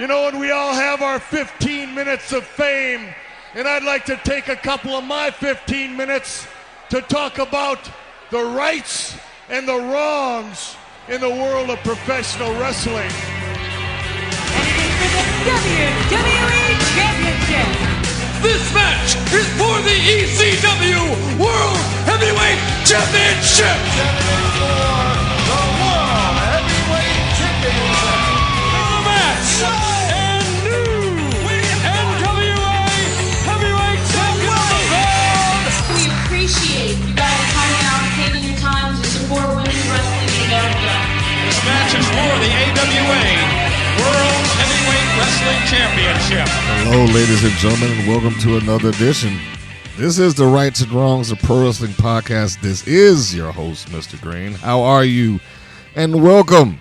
know, and we all have our 15 minutes of fame, and I'd like to take a couple of my 15 minutes to talk about the rights and the wrongs in the world of professional wrestling. And it is for the WWE Championship. This match is for the ECW World Heavyweight Championship. For the World Heavyweight Championship. The match and new NWA Heavyweight Champion. We appreciate you guys coming out and taking your time to support women's wrestling in America. This match is for the AWA World Heavyweight Wrestling Championship. Hello, ladies and gentlemen, and welcome to another edition. This is the Rights and Wrongs of Pro Wrestling Podcast. This is your host, Mr. Green. How are you? And welcome.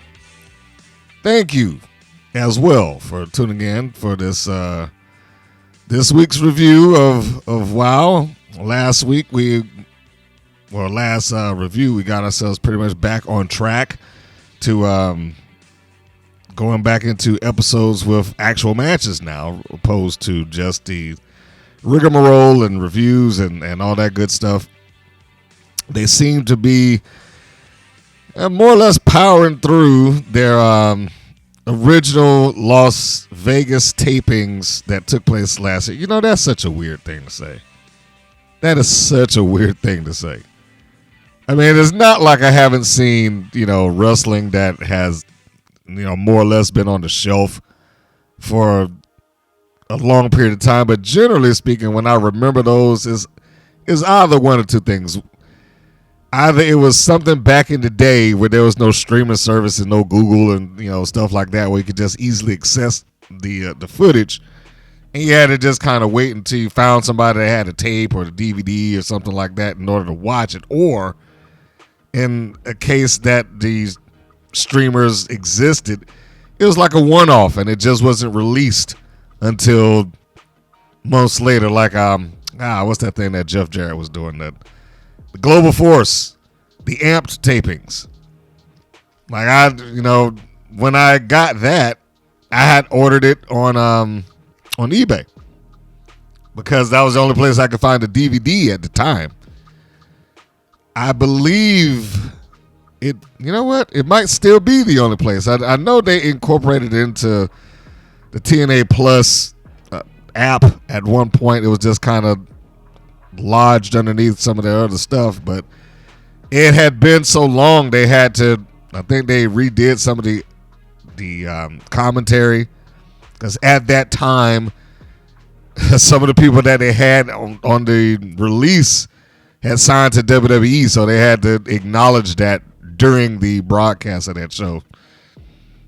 Thank you as well for tuning in for this week's review of WoW. Last review, we got ourselves pretty much back on track to going back into episodes with actual matches now, opposed to just the rigmarole and reviews and all that good stuff. They seem to be more or less powering through their original Las Vegas tapings that took place last year. You know, that's such a weird thing to say. That is such a weird thing to say. I mean, it's not like I haven't seen, wrestling that has, more or less been on the shelf for a long period of time. But generally speaking, when I remember those, is either one or two things. Either it was something back in the day where there was no streaming service and no Google and, stuff like that, where you could just easily access the footage. And you had to just kind of wait until you found somebody that had a tape or the DVD or something like that in order to watch it. Or in a case that these streamers existed, it was like a one-off and it just wasn't released until months later. Like what's that thing that Jeff Jarrett was doing, that the Global Force, the Amped tapings. Like when I got that, I had ordered it on eBay because that was the only place I could find a DVD at the time. I believe it, it might still be the only place. I know they incorporated it into the TNA Plus app at one point. It was just kind of lodged underneath some of their other stuff, but it had been so long they had to, I think they redid some of the commentary, because at that time some of the people that they had on the release had signed to WWE, so they had to acknowledge that during the broadcast of that show.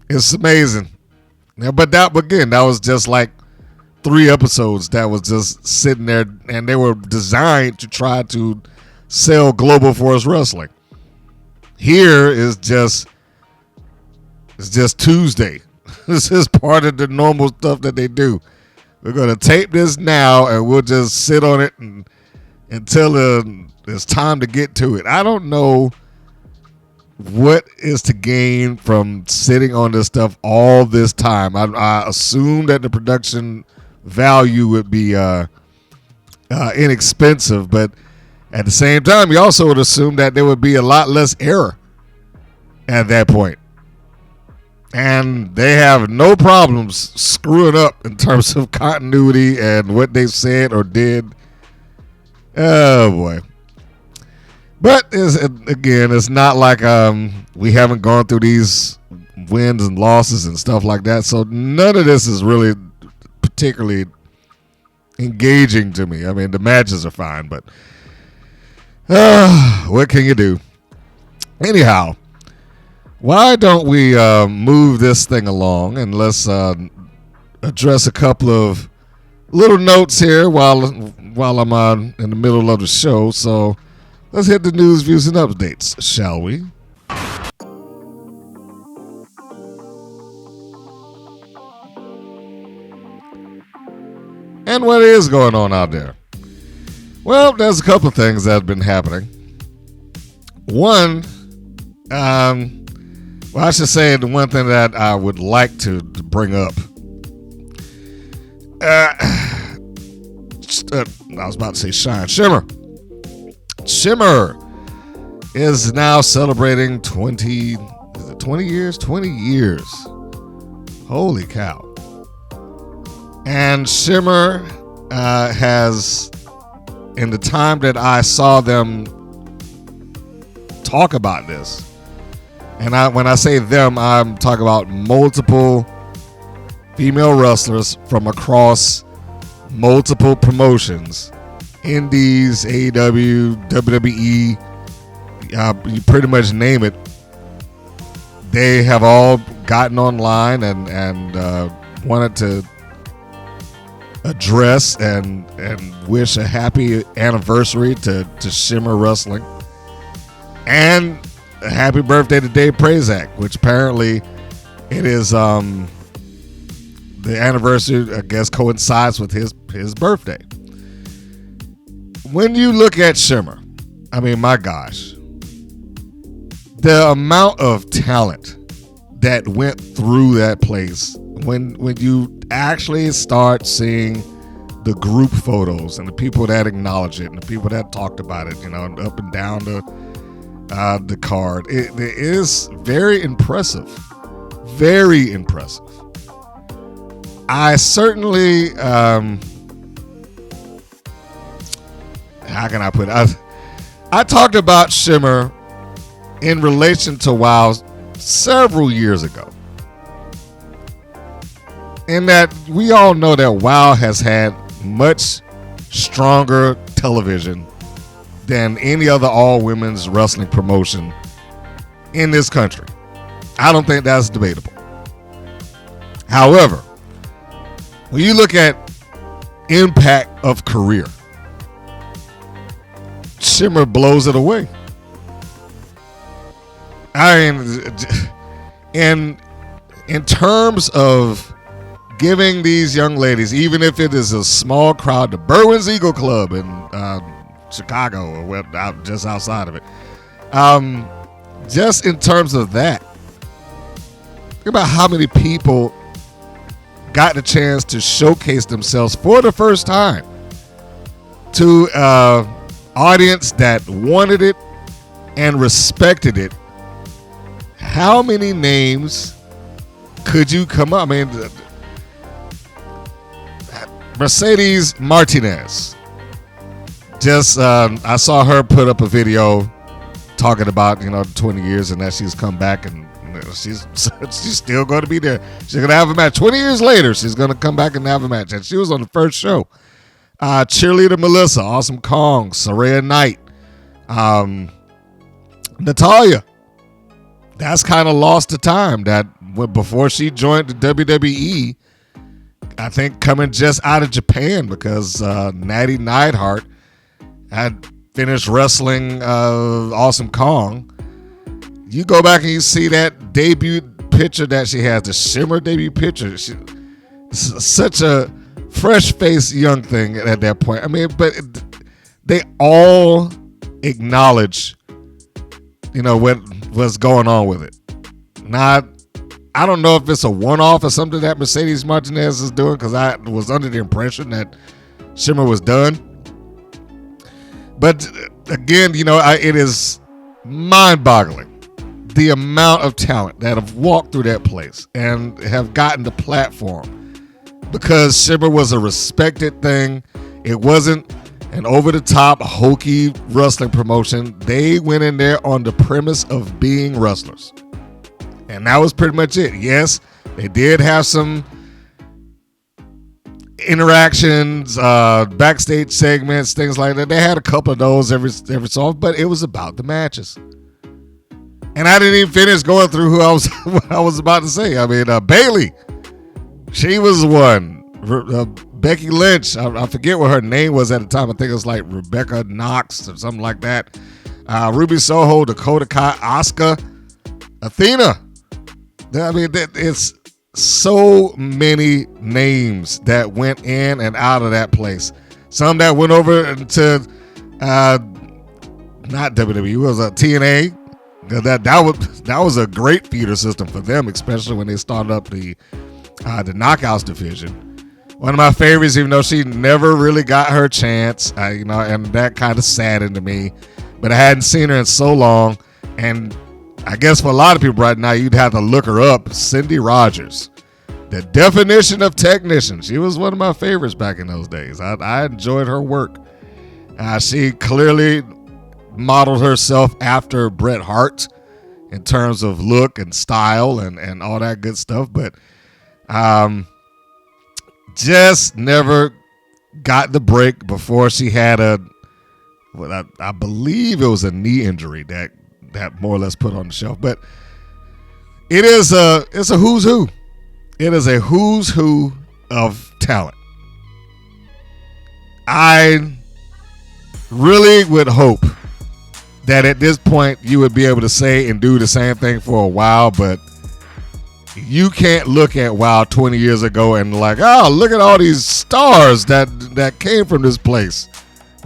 It's amazing. Yeah, but that was just like 3 episodes that was just sitting there, and they were designed to try to sell Global Force Wrestling. Here is just Tuesday. This is part of the normal stuff that they do. We're going to tape this now, and we'll just sit on it until it's time to get to it. I don't know what is to gain from sitting on this stuff all this time. I assume that the production value would be inexpensive, but at the same time, you also would assume that there would be a lot less error at that point. And they have no problems screwing up in terms of continuity and what they've said or did. Oh, boy. But, it's not like we haven't gone through these wins and losses and stuff like that. So none of this is really particularly engaging to me. I mean, the matches are fine, but what can you do? Anyhow, why don't we move this thing along and let's address a couple of little notes here while I'm in the middle of the show. So let's hit the news, views, and updates, shall we? And what is going on out there? Well, there's a couple of things that have been happening. One, well, I should say the one thing that I would like to bring up I was about to say Shine. Shimmer is now celebrating 20 years? 20 years. Holy cow. And Shimmer has, in the time that I saw them talk about this, and when I say them, I'm talking about multiple female wrestlers from across multiple promotions, Indies, AEW, WWE, you pretty much name it. They have all gotten online and wanted to address and wish a happy anniversary to Shimmer Wrestling, and a happy birthday to Dave Prazak, which apparently it is the anniversary, I guess, coincides with his birthday. When you look at Shimmer, I mean, my gosh, the amount of talent that went through that place, when you actually start seeing the group photos and the people that acknowledge it and the people that talked about it, up and down the card, it is very impressive. Very impressive. I certainly, how can I put it? I talked about Shimmer in relation to WoW several years ago. In that we all know that WoW has had much stronger television than any other all-women's wrestling promotion in this country. I don't think that's debatable. However, when you look at impact of career, Shimmer blows it away. I mean, in terms of giving these young ladies, even if it is a small crowd, the Berwyn's Eagle Club in Chicago or just outside of it, just in terms of that, think about how many people got the chance to showcase themselves for the first time to an audience that wanted it and respected it. How many names could you come up? I mean, Mercedes Martinez. Just I saw her put up a video talking about 20 years and that she's come back and she's still going to be there. She's going to have a match 20 years later. She's going to come back and have a match, and she was on the first show. Cheerleader Melissa, Awesome Kong, Saraya Knight, Natalia. That's kind of lost to time. That before she joined the WWE, I think coming just out of Japan because Natty Neidhart had finished wrestling Awesome Kong. You go back and you see that debut picture that she has, the Shimmer debut picture. She's such a fresh-faced young thing at that point. I mean, but they all acknowledge, what's going on with it. Now, I don't know if it's a one-off or something that Mercedes Martinez is doing, because I was under the impression that Shimmer was done. But again, it is mind-boggling the amount of talent that have walked through that place and have gotten the platform, because Shimmer was a respected thing. It wasn't an over-the-top hokey wrestling promotion. They went in there on the premise of being wrestlers, and that was pretty much it. Yes, they did have some interactions, backstage segments, things like that. They had a couple of those every so often, but it was about the matches. And I didn't even finish going through what I was about to say. I mean, Bailey, she was one. Becky Lynch, I forget what her name was at the time. I think it was like Rebecca Knox or something like that. Ruby Soho, Dakota Kai, Asuka, Athena. I mean, it's so many names that went in and out of that place. Some that went over to not WWE, it was TNA. That was a great feeder system for them, especially when they started up the Knockouts division. One of my favorites, even though she never really got her chance, and that kind of saddened to me. But I hadn't seen her in so long, and I guess for a lot of people right now, you'd have to look her up. Cindy Rogers, the definition of technician. She was one of my favorites back in those days. I enjoyed her work. She clearly modeled herself after Bret Hart in terms of look and style and all that good stuff, but just never got the break before she had I believe it was a knee injury that more or less put on the shelf. But it's a who's who. It is a who's who of talent. I really would hope that at this point you would be able to say and do the same thing for a while, but you can't look at WoW 20 years ago and like, oh, look at all these stars that came from this place.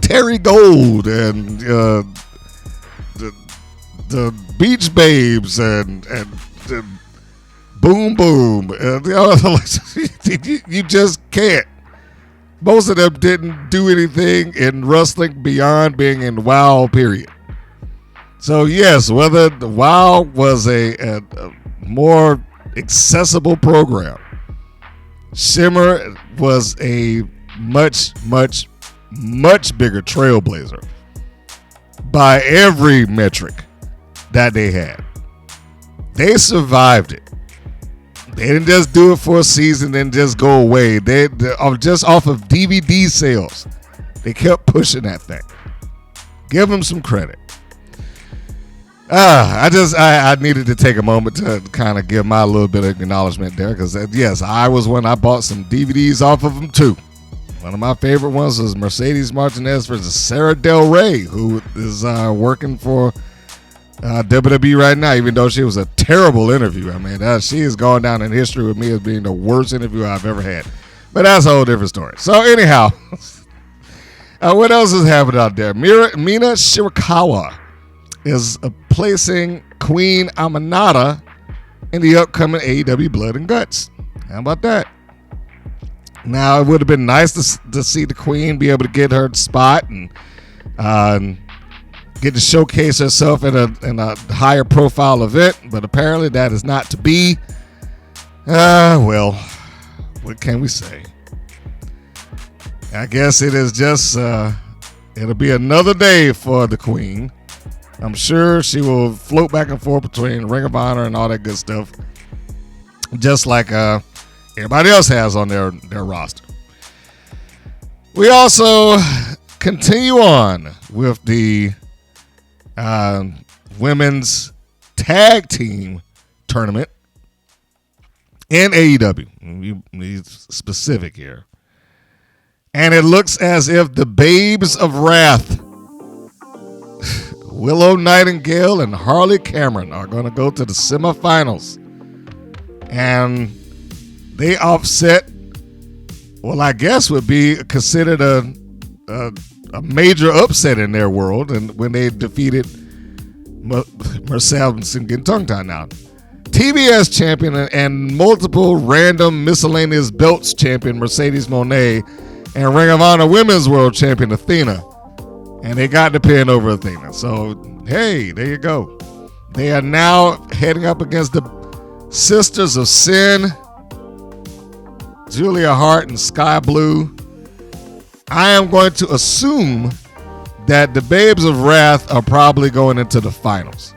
Terry Gold and the Beach Babes and Boom Boom. You just can't. Most of them didn't do anything in wrestling beyond being in WoW, period. So, yes, whether the WoW was a more accessible program, Shimmer was a much, much, much bigger trailblazer by every metric that they had. They survived it. They didn't just do it for a season and just go away. They just off of DVD sales, they kept pushing that thing. Give them some credit. I needed to take a moment to kind of give my little bit of acknowledgement there, because yes, I bought some DVDs off of them too. One of my favorite ones was Mercedes Martinez versus Sarah Del Rey, who is working for WWE right now, even though she was a terrible interview. I mean, she has gone down in history with me as being the worst interview I've ever had. But that's a whole different story. So anyhow, what else is happening out there? Mina Shirakawa is placing Queen Aminata in the upcoming AEW Blood and Guts. How about that? Now, it would have been nice to see the Queen be able to get her spot and get to showcase herself in a higher profile event, but apparently that is not to be. Well, what can we say? I guess it is just, it'll be another day for the Queen. I'm sure she will float back and forth between Ring of Honor and all that good stuff, just like everybody else has on their roster. We also continue on with the women's tag team tournament in AEW. Be specific here. And it looks as if the Babes of Wrath, Willow Nightingale and Harley Cameron, are going to go to the semifinals. And they offset, well, I guess would be considered a major upset in their world, and when they defeated Marcel, I'm getting tongue-tied now, TBS champion and multiple random miscellaneous belts champion Mercedes Moné and Ring of Honor Women's World Champion Athena. And they got the pin over Athena. So, hey, there you go. They are now heading up against the Sisters of Sin, Julia Hart and Sky Blue. I am going to assume that the Babes of Wrath are probably going into the finals.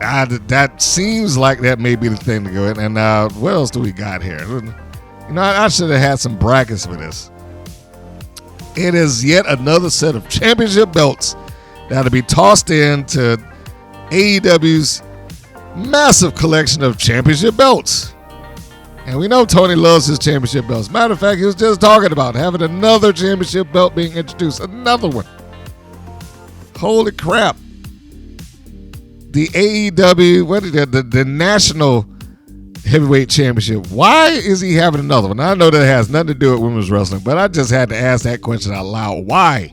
That seems like that may be the thing to go in. And what else do we got here? You know, I should have had some brackets for this. It is yet another set of championship belts that'll be tossed into AEW's massive collection of championship belts. And we know Tony loves his championship belts. Matter of fact, he was just talking about having another championship belt being introduced. Another one. Holy crap. The AEW, what is that? The National Heavyweight Championship. Why is he having another one? I know that has nothing to do with women's wrestling, but I just had to ask that question out loud. Why?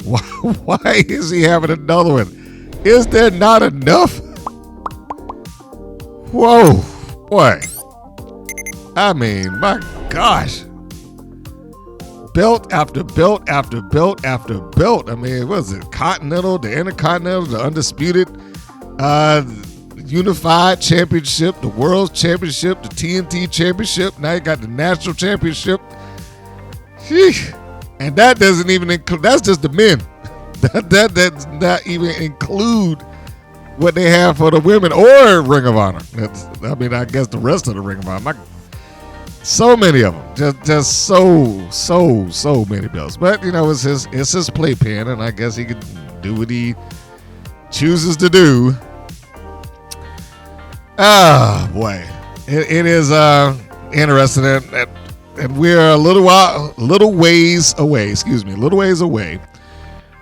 Why is he having another one? Is there not enough? Whoa. Boy. I mean, my gosh. Belt after belt after belt after belt. I mean, what was it? Continental, the Intercontinental, the Undisputed, Unified Championship, the World Championship, the TNT Championship. Now you got the National Championship. Sheesh. And that doesn't even include, that's just the men. That does not even include what they have for the women or Ring of Honor. I guess the rest of the Ring of Honor. So many of them, just so many belts. But it's his playpen, and I guess he can do what he chooses to do. Ah, boy, it is interesting, and we're a little ways away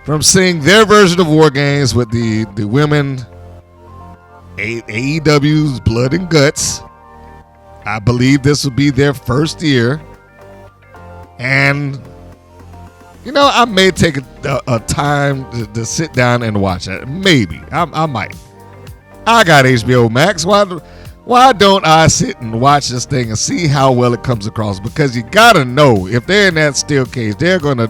from seeing their version of War Games with the women, AEW's Blood and Guts. I believe this will be their first year. And, I may take a time to sit down and watch it. Maybe. I might. I got HBO Max. Why don't I sit and watch this thing and see how well it comes across? Because you got to know, if they're in that steel cage, they're going to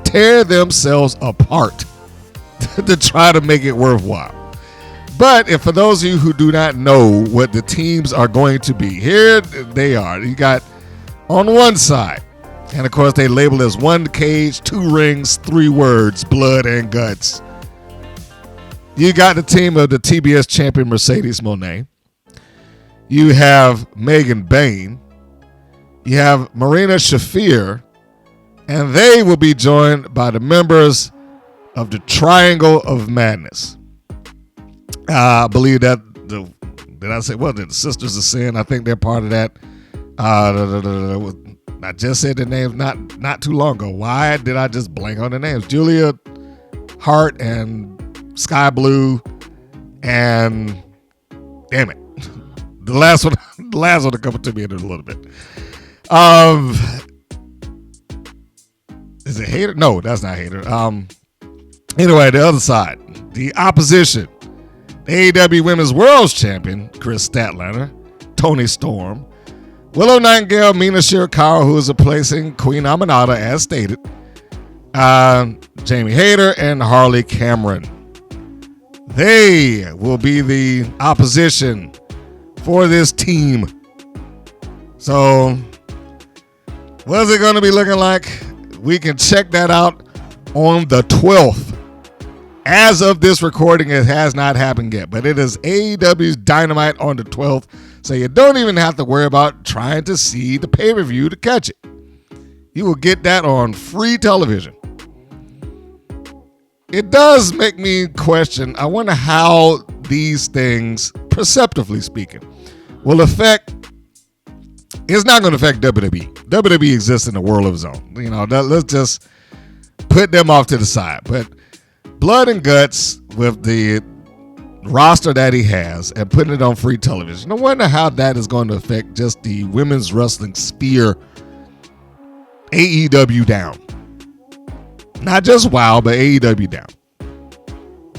tear themselves apart to try to make it worthwhile. But for those of you who do not know what the teams are going to be, here they are. You got on one side, and of course they label as 1 cage, 2 rings, 3 words, blood and guts. You got the team of the TBS champion Mercedes Moné. You have Megan Bayne. You have Marina Shafir. And they will be joined by the members of the Triangle of Madness. I believe that the Sisters of Sin? I think they're part of that. I just said the names not too long ago. Why did I just blank on the names? Julia Hart and Sky Blue, and damn it, the last one will come to me in a little bit. Is it Hater? No, that's not Hater. Anyway, the other side, the opposition. The AEW Women's World Champion, Chris Statlander, Toni Storm, Willow Nightingale, Mina Shirakawa, who is replacing Queen Aminata, as stated, Jamie Hayter, and Harley Cameron. They will be the opposition for this team. So, what is it going to be looking like? We can check that out on the 12th. As of this recording, it has not happened yet, but it is AEW's Dynamite on the 12th, so you don't even have to worry about trying to see the pay-per-view to catch it. You will get that on free television. It does make me question, I wonder how these things, perceptively speaking, will affect, it's not going to affect WWE. WWE exists in a world of its own. Let's just put them off to the side, but Blood and Guts with the roster that he has and putting it on free television. I wonder how that is going to affect just the women's wrestling sphere, AEW down. Not just WOW, but AEW down.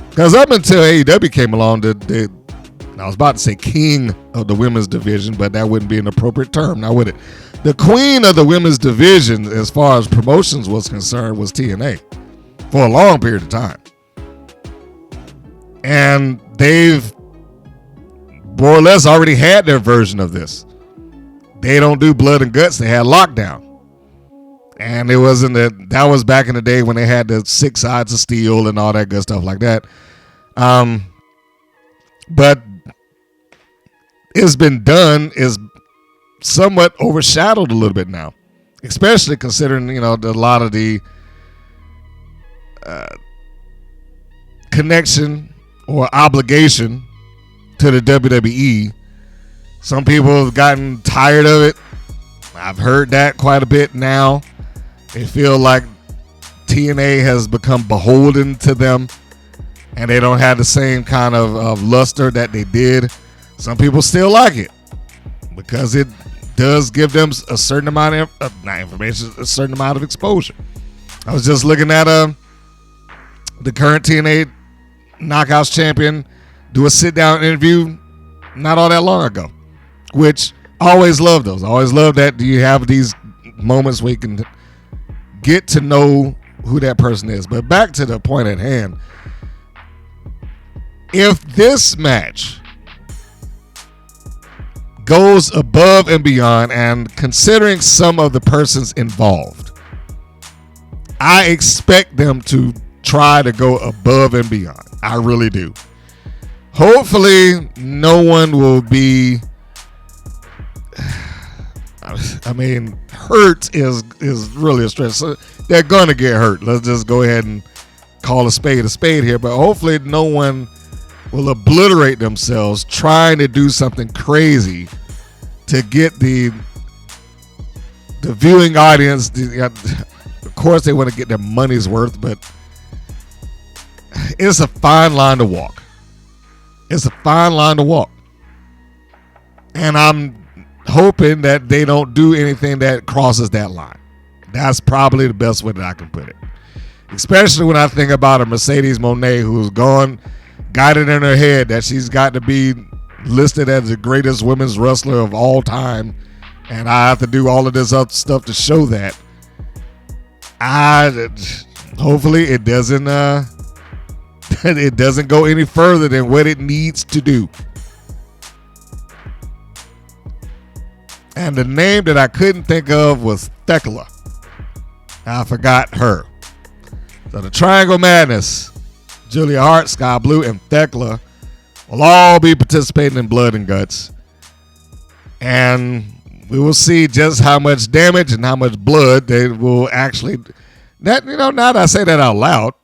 Because up until AEW came along, I was about to say king of the women's division, but that wouldn't be an appropriate term, now would it? The queen of the women's division, as far as promotions was concerned, was TNA for a long period of time. And they've more or less already had their version of this. They don't do Blood and Guts. They had Lockdown. And it wasn't that was back in the day when they had the 6 sides of steel and all that good stuff like that. But it's been done is somewhat overshadowed a little bit now, especially considering, a lot of the connection or obligation to the WWE. Some people have gotten tired of it. I've heard that quite a bit now. They feel like TNA has become beholden to them and they don't have the same kind of luster that they did. Some people still like it because it does give them a certain amount of not information, a certain amount of exposure. I was just looking at the current TNA Knockouts champion do a sit-down interview not all that long ago, which Always love those. Always love that you have these moments where you can get to know who that person is. But back to the point at hand. If this match goes above and beyond, and considering some of the persons involved, I expect them to try to go above and beyond. I really do. Hopefully, no one will be. I mean, hurt is really a stretch. So they're gonna get hurt. Let's just go ahead and call a spade here. But hopefully, no one will obliterate themselves trying to do something crazy to get the viewing audience. Of course, they want to get their money's worth, but it's a fine line to walk. It's a fine line to walk. And I'm hoping that they don't do anything that crosses that line. That's probably the best way that I can put it. Especially when I think about a Mercedes Moné who's got it in her head that she's got to be listed as the greatest women's wrestler of all time, and I have to do all of this other stuff to show that. Hopefully it doesn't go any further than what it needs to do. And the name that I couldn't think of was Thekla. I forgot her. So the Triangle Madness, Julia Hart, Sky Blue, and Thekla will all be participating in Blood and Guts. And we will see just how much damage and how much blood they will actually. Now that I say that out loud,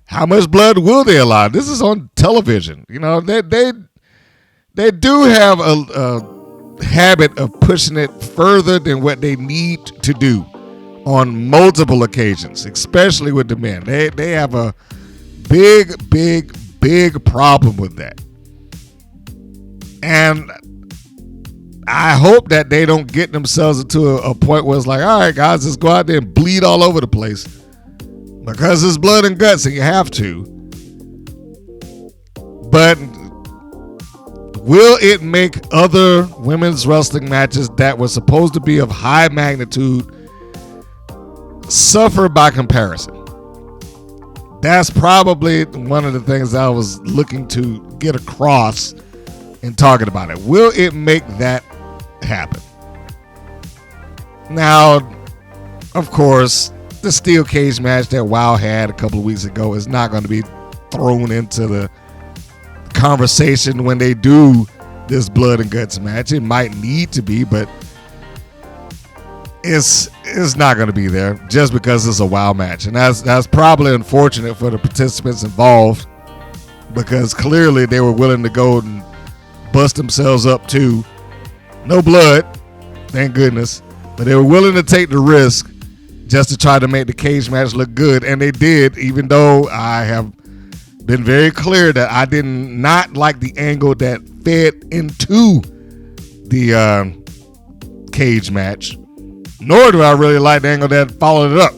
how much blood will they allow? This is on television. They do have a habit of pushing it further than what they need to do on multiple occasions, especially with the men. They have a big problem with that. And I hope that they don't get themselves into a point where it's like, all right, guys, let's go out there and bleed all over the place because it's blood and guts and you have to. But will it make other women's wrestling matches that were supposed to be of high magnitude suffer by comparison? That's probably one of the things I was looking to get across in talking about it. Will it make that happen? Now, of course, the steel cage match that WoW had a couple of weeks ago is not going to be thrown into the conversation when they do this blood and guts match. It might need to be, but it's not going to be there just because it's a WoW match. And that's probably unfortunate for the participants involved, because clearly they were willing to go and bust themselves up too. No blood, thank goodness, but they were willing to take the risk just to try to make the cage match look good, and they did, even though I have been very clear that I did not like the angle that fed into the cage match, nor do I really like the angle that followed it up.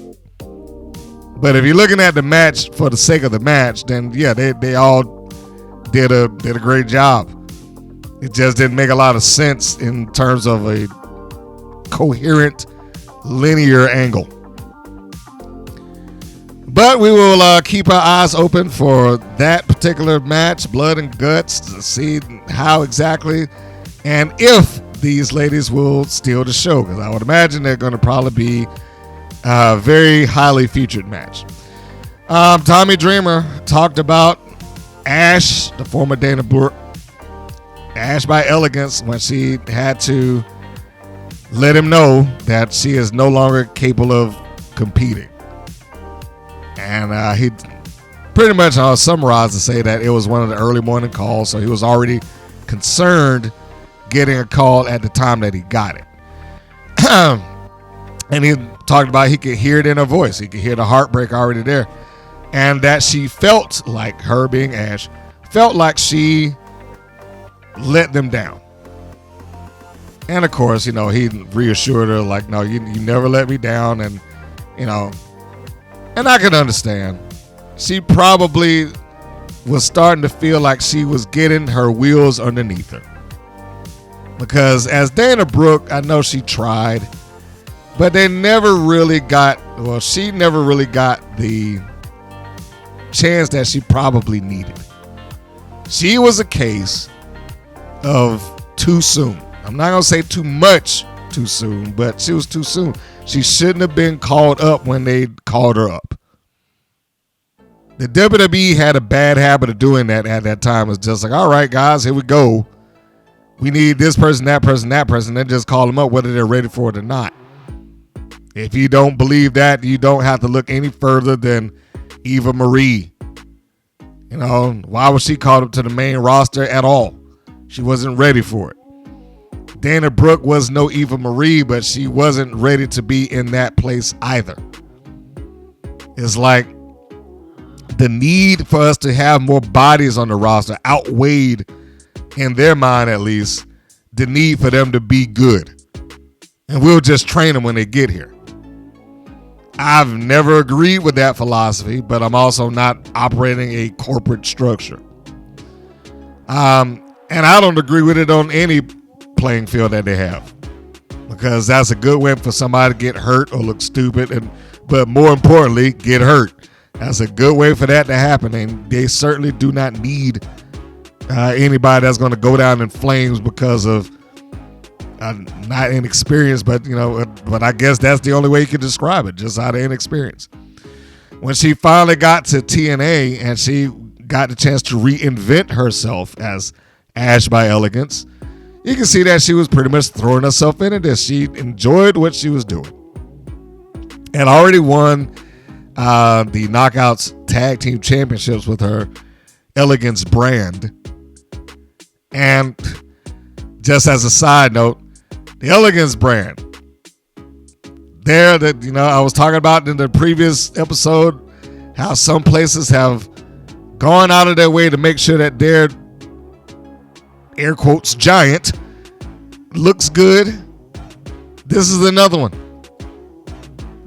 But if you're looking at the match for the sake of the match, then yeah, they all did a great job. It just didn't make a lot of sense in terms of a coherent, linear angle. But we will keep our eyes open for that particular match, Blood and Guts, to see how exactly and if these ladies will steal the show, because I would imagine they're going to probably be a very highly featured match. Tommy Dreamer talked about Ash, the former Dana Brooke, Ash by Elegance, when she had to let him know that she is no longer capable of competing. And he pretty much summarized to say that it was one of the early morning calls, so he was already concerned getting a call at the time that he got it. And he talked about he could hear it in her voice. He could hear the heartbreak already there. And that she felt like, her being Ash, felt like she let them down. And of course, he reassured her like, no, you never let me down. And, and I can understand. She probably was starting to feel like she was getting her wheels underneath her. Because as Dana Brooke, I know she tried, but she never really got the chance that she probably needed. She was a case of too soon. I'm not going to say too much too soon, but she was too soon. She shouldn't have been called up when they called her up. The WWE had a bad habit of doing that at that time. It's just like, all right, guys, here we go. We need this person, that person, that person. Then just call them up whether they're ready for it or not. If you don't believe that, you don't have to look any further than Eva Marie. You know, why was she called up to the main roster at all? She wasn't ready for it. Dana Brooke was no Eva Marie, but she wasn't ready to be in that place either. It's like the need for us to have more bodies on the roster outweighed, in their mind at least, the need for them to be good. And we'll just train them when they get here. I've never agreed with that philosophy, but I'm also not operating a corporate structure. And I don't agree with it on any playing field that they have, because that's a good way for somebody to get hurt or look stupid, but more importantly, get hurt. That's a good way for that to happen, and they certainly do not need anybody that's going to go down in flames because of not inexperience, but I guess that's the only way you can describe it, just out of inexperience. When she finally got to TNA and she got the chance to reinvent herself as Ash by Elegance, you can see that she was pretty much throwing herself into this. She enjoyed what she was doing and already won the Knockouts Tag Team Championships with her Elegance brand. And just as a side note, the Elegance brand, I was talking about in the previous episode how some places have gone out of their way to make sure that their air quotes giant looks good. This is another one.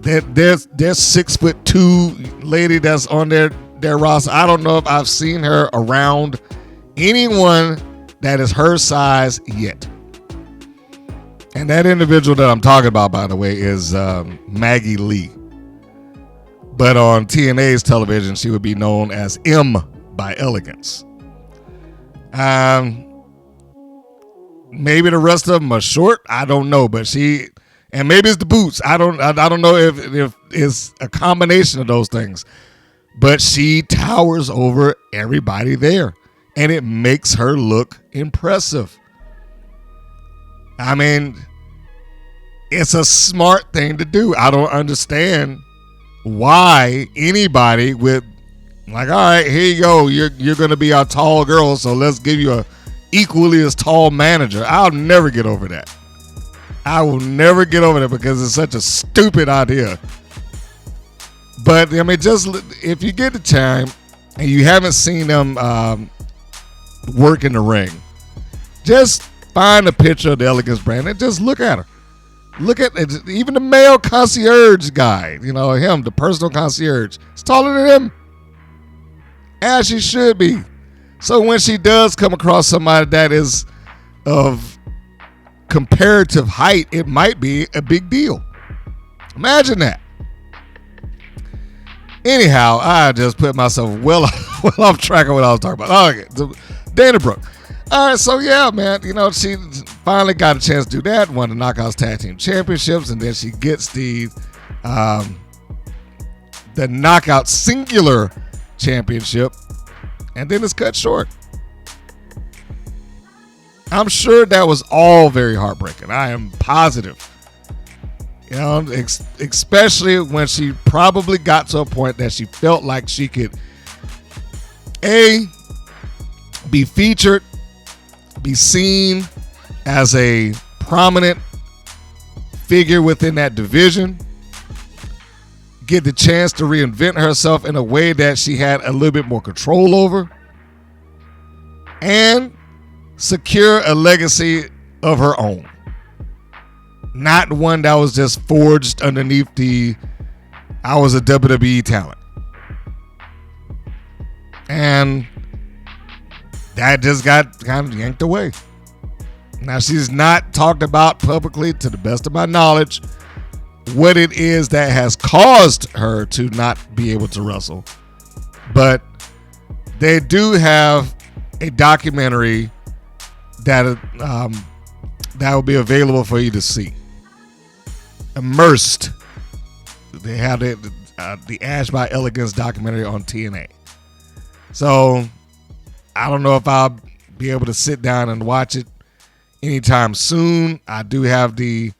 There's 6'2" lady that's on their roster. I don't know if I've seen her around anyone that is her size yet. And that individual that I'm talking about, by the way, is Maggie Lee. But on TNA's television, she would be known as M by Elegance. Maybe the rest of them are short. I don't know, but and maybe it's the boots. I don't know if it's a combination of those things. But she towers over everybody there, and it makes her look impressive. I mean, it's a smart thing to do. I don't understand why anybody with, like, all right, here you go. You're going to be our tall girl, so let's give you a equally as tall manager. I'll never get over that. I will never get over that because it's such a stupid idea. But, I mean, just if you get the time and you haven't seen them work in the ring, just find a picture of the Elegance brand and just look at her. Look at it. Even the male concierge guy, him, the personal concierge, is taller than him. As she should be. So when she does come across somebody that is of comparative height, it might be a big deal. Imagine that. Anyhow, I just put myself well off track of what I was talking about. Okay, Dana Brooke. All right, so yeah, man, she finally got a chance to do that, won the Knockouts Tag Team Championships, and then she gets the Knockout Singular Championship, and then it's cut short. I'm sure that was all very heartbreaking. I am positive. Especially when she probably got to a point that she felt like she could be featured, be seen as a prominent figure within that division, get the chance to reinvent herself in a way that she had a little bit more control over, and secure a legacy of her own. Not one that was just forged underneath I was a WWE talent. And that just got kind of yanked away. Now, she's not talked about publicly, to the best of my knowledge, what it is that has caused her to not be able to wrestle. But they do have a documentary that will be available for you to see. Immersed. They have the Ash by Elegance documentary on TNA. So I don't know if I'll be able to sit down and watch it anytime soon. I do have the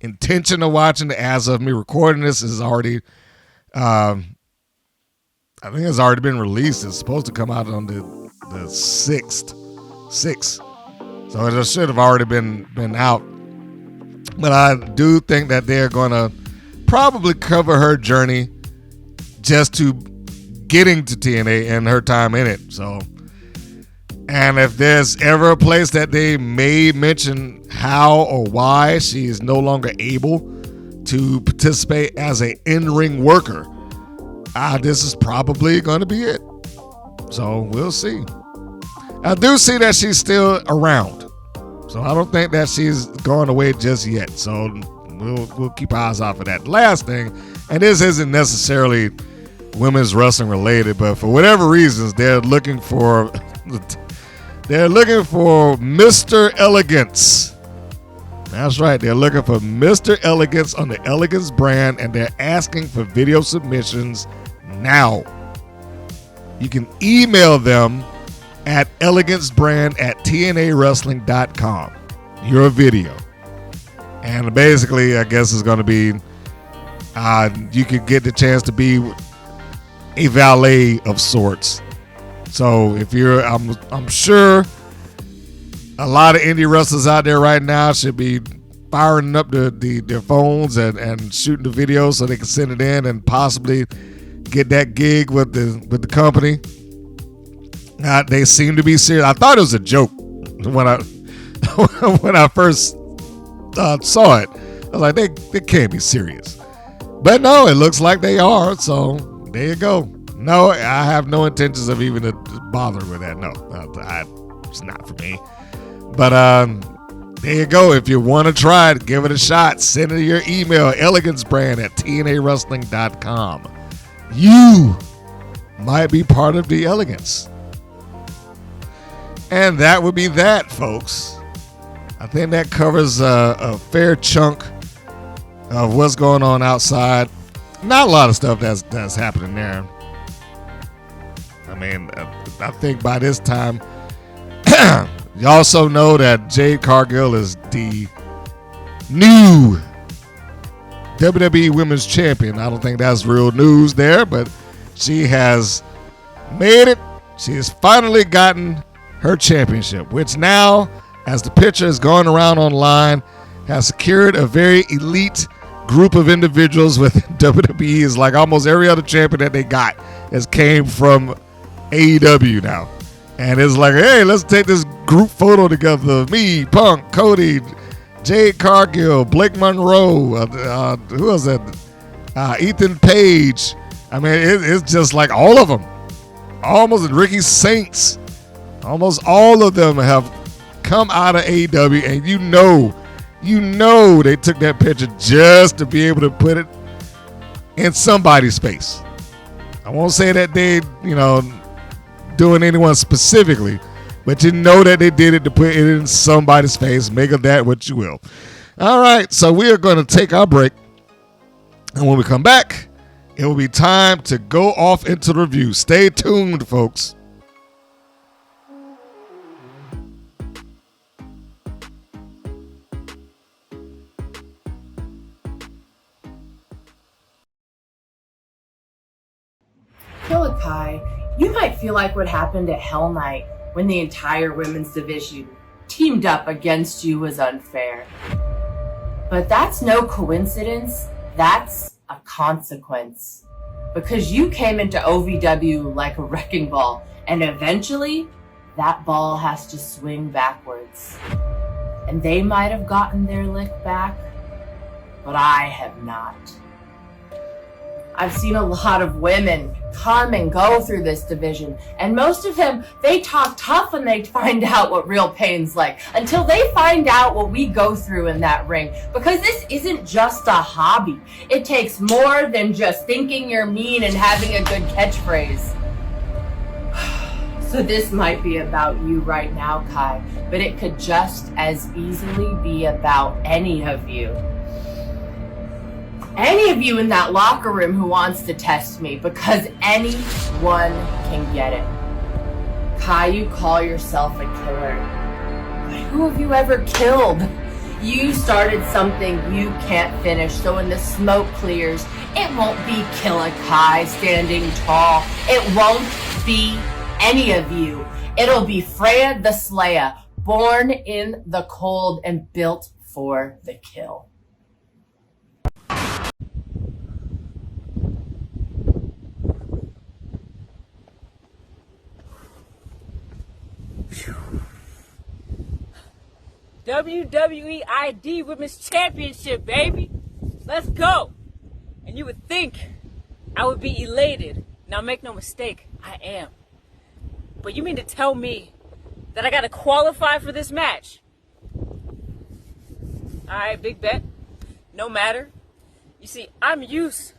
intention of watching it. As of me recording this, is already I think it's already been released. It's supposed to come out on the 6th. So it should have already been out. But I do think that they're going to probably cover her journey just to getting to TNA and her time in it. So, and if there's ever a place that they may mention how or why she is no longer able to participate as an in-ring worker, this is probably going to be it. So we'll see. I do see that she's still around. So I don't think that she's going away just yet. So we'll keep our eyes out for that. Last thing, and this isn't necessarily women's wrestling related, but for whatever reasons, they're looking for Mr. Elegance. That's right. They're looking for Mr. Elegance on the Elegance brand, and they're asking for video submissions now. You can email them at elegancebrand@tnawrestling.com. Your video. And basically, I guess it's going to be, you could get the chance to be a valet of sorts. So if you're, I'm sure a lot of indie wrestlers out there right now should be firing up their phones and shooting the videos so they can send it in and possibly get that gig with the company. They seem to be serious. I thought it was a joke when I first saw it. I was like, they can't be serious. But no, it looks like they are. So there you go. No, I have no intentions of even bothering with that. No, it's not for me. But there you go. If you want to try it, give it a shot. Send it your email, elegancebrand@tnawrestling.com. You might be part of the Elegance. And that would be that, folks. I think that covers a fair chunk of what's going on outside. Not a lot of stuff that's happening there. I mean, I think by this time, you also know that Jade Cargill is the new WWE Women's Champion. I don't think that's real news there, but she has made it. She has finally gotten her championship, which now, as the picture is going around online, has secured a very elite group of individuals with WWE. Is like almost every other champion that they got has came from AEW now. And it's like, hey, let's take this group photo together. Me, Punk, Cody, Jade Cargill, Blake Monroe, who else that? Ethan Page. I mean, it's just like all of them. Almost Ricky Saints. Almost all of them have come out of AEW, and you know they took that picture just to be able to put it in somebody's face. I won't say that they, doing anyone specifically, but you know that they did it to put it in somebody's face. Make of that what you will. All right, so we are going to take our break, and when we come back, it will be time to go off into the review. Stay tuned, folks. Kai, you might feel like what happened at Hell Night when the entire women's division teamed up against you was unfair. But that's no coincidence, that's a consequence. Because you came into OVW like a wrecking ball, and eventually, that ball has to swing backwards. And they might have gotten their lick back, but I have not. I've seen a lot of women come and go through this division, and most of them, they talk tough when they find out what real pain's like, until they find out what we go through in that ring, because this isn't just a hobby. It takes more than just thinking you're mean and having a good catchphrase. So this might be about you right now, Kai, but it could just as easily be about any of you. Any of you in that locker room who wants to test me, because anyone can get it. Kai, you call yourself a killer. But who have you ever killed? You started something you can't finish, so when the smoke clears, it won't be Killer Kai standing tall. It won't be any of you. It'll be Freya the Slaya, born in the cold and built for the kill. WWE ID Women's Championship, baby. Let's go. And you would think I would be elated. Now make no mistake, I am. But you mean to tell me that I gotta qualify for this match? Alright, big bet. No matter. You see, I'm used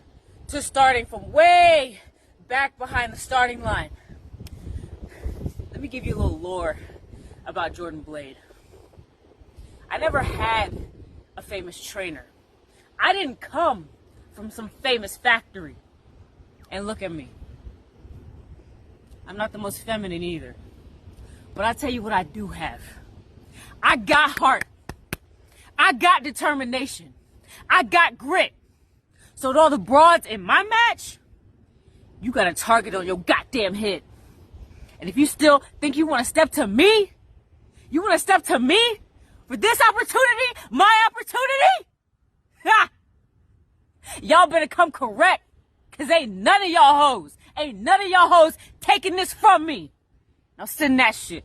to starting from way back behind the starting line. Let me give you a little lore about Jordan Blade. I never had a famous trainer. I didn't come from some famous factory. And look at me. I'm not the most feminine either. But I'll tell you what I do have. I got heart. I got determination. I got grit. So to all the broads in my match, you got a target on your goddamn head. And if you still think you want to step to me, you want to step to me for this opportunity, my opportunity? Ha! Y'all better come correct, because ain't none of y'all hoes taking this from me. Now send that shit.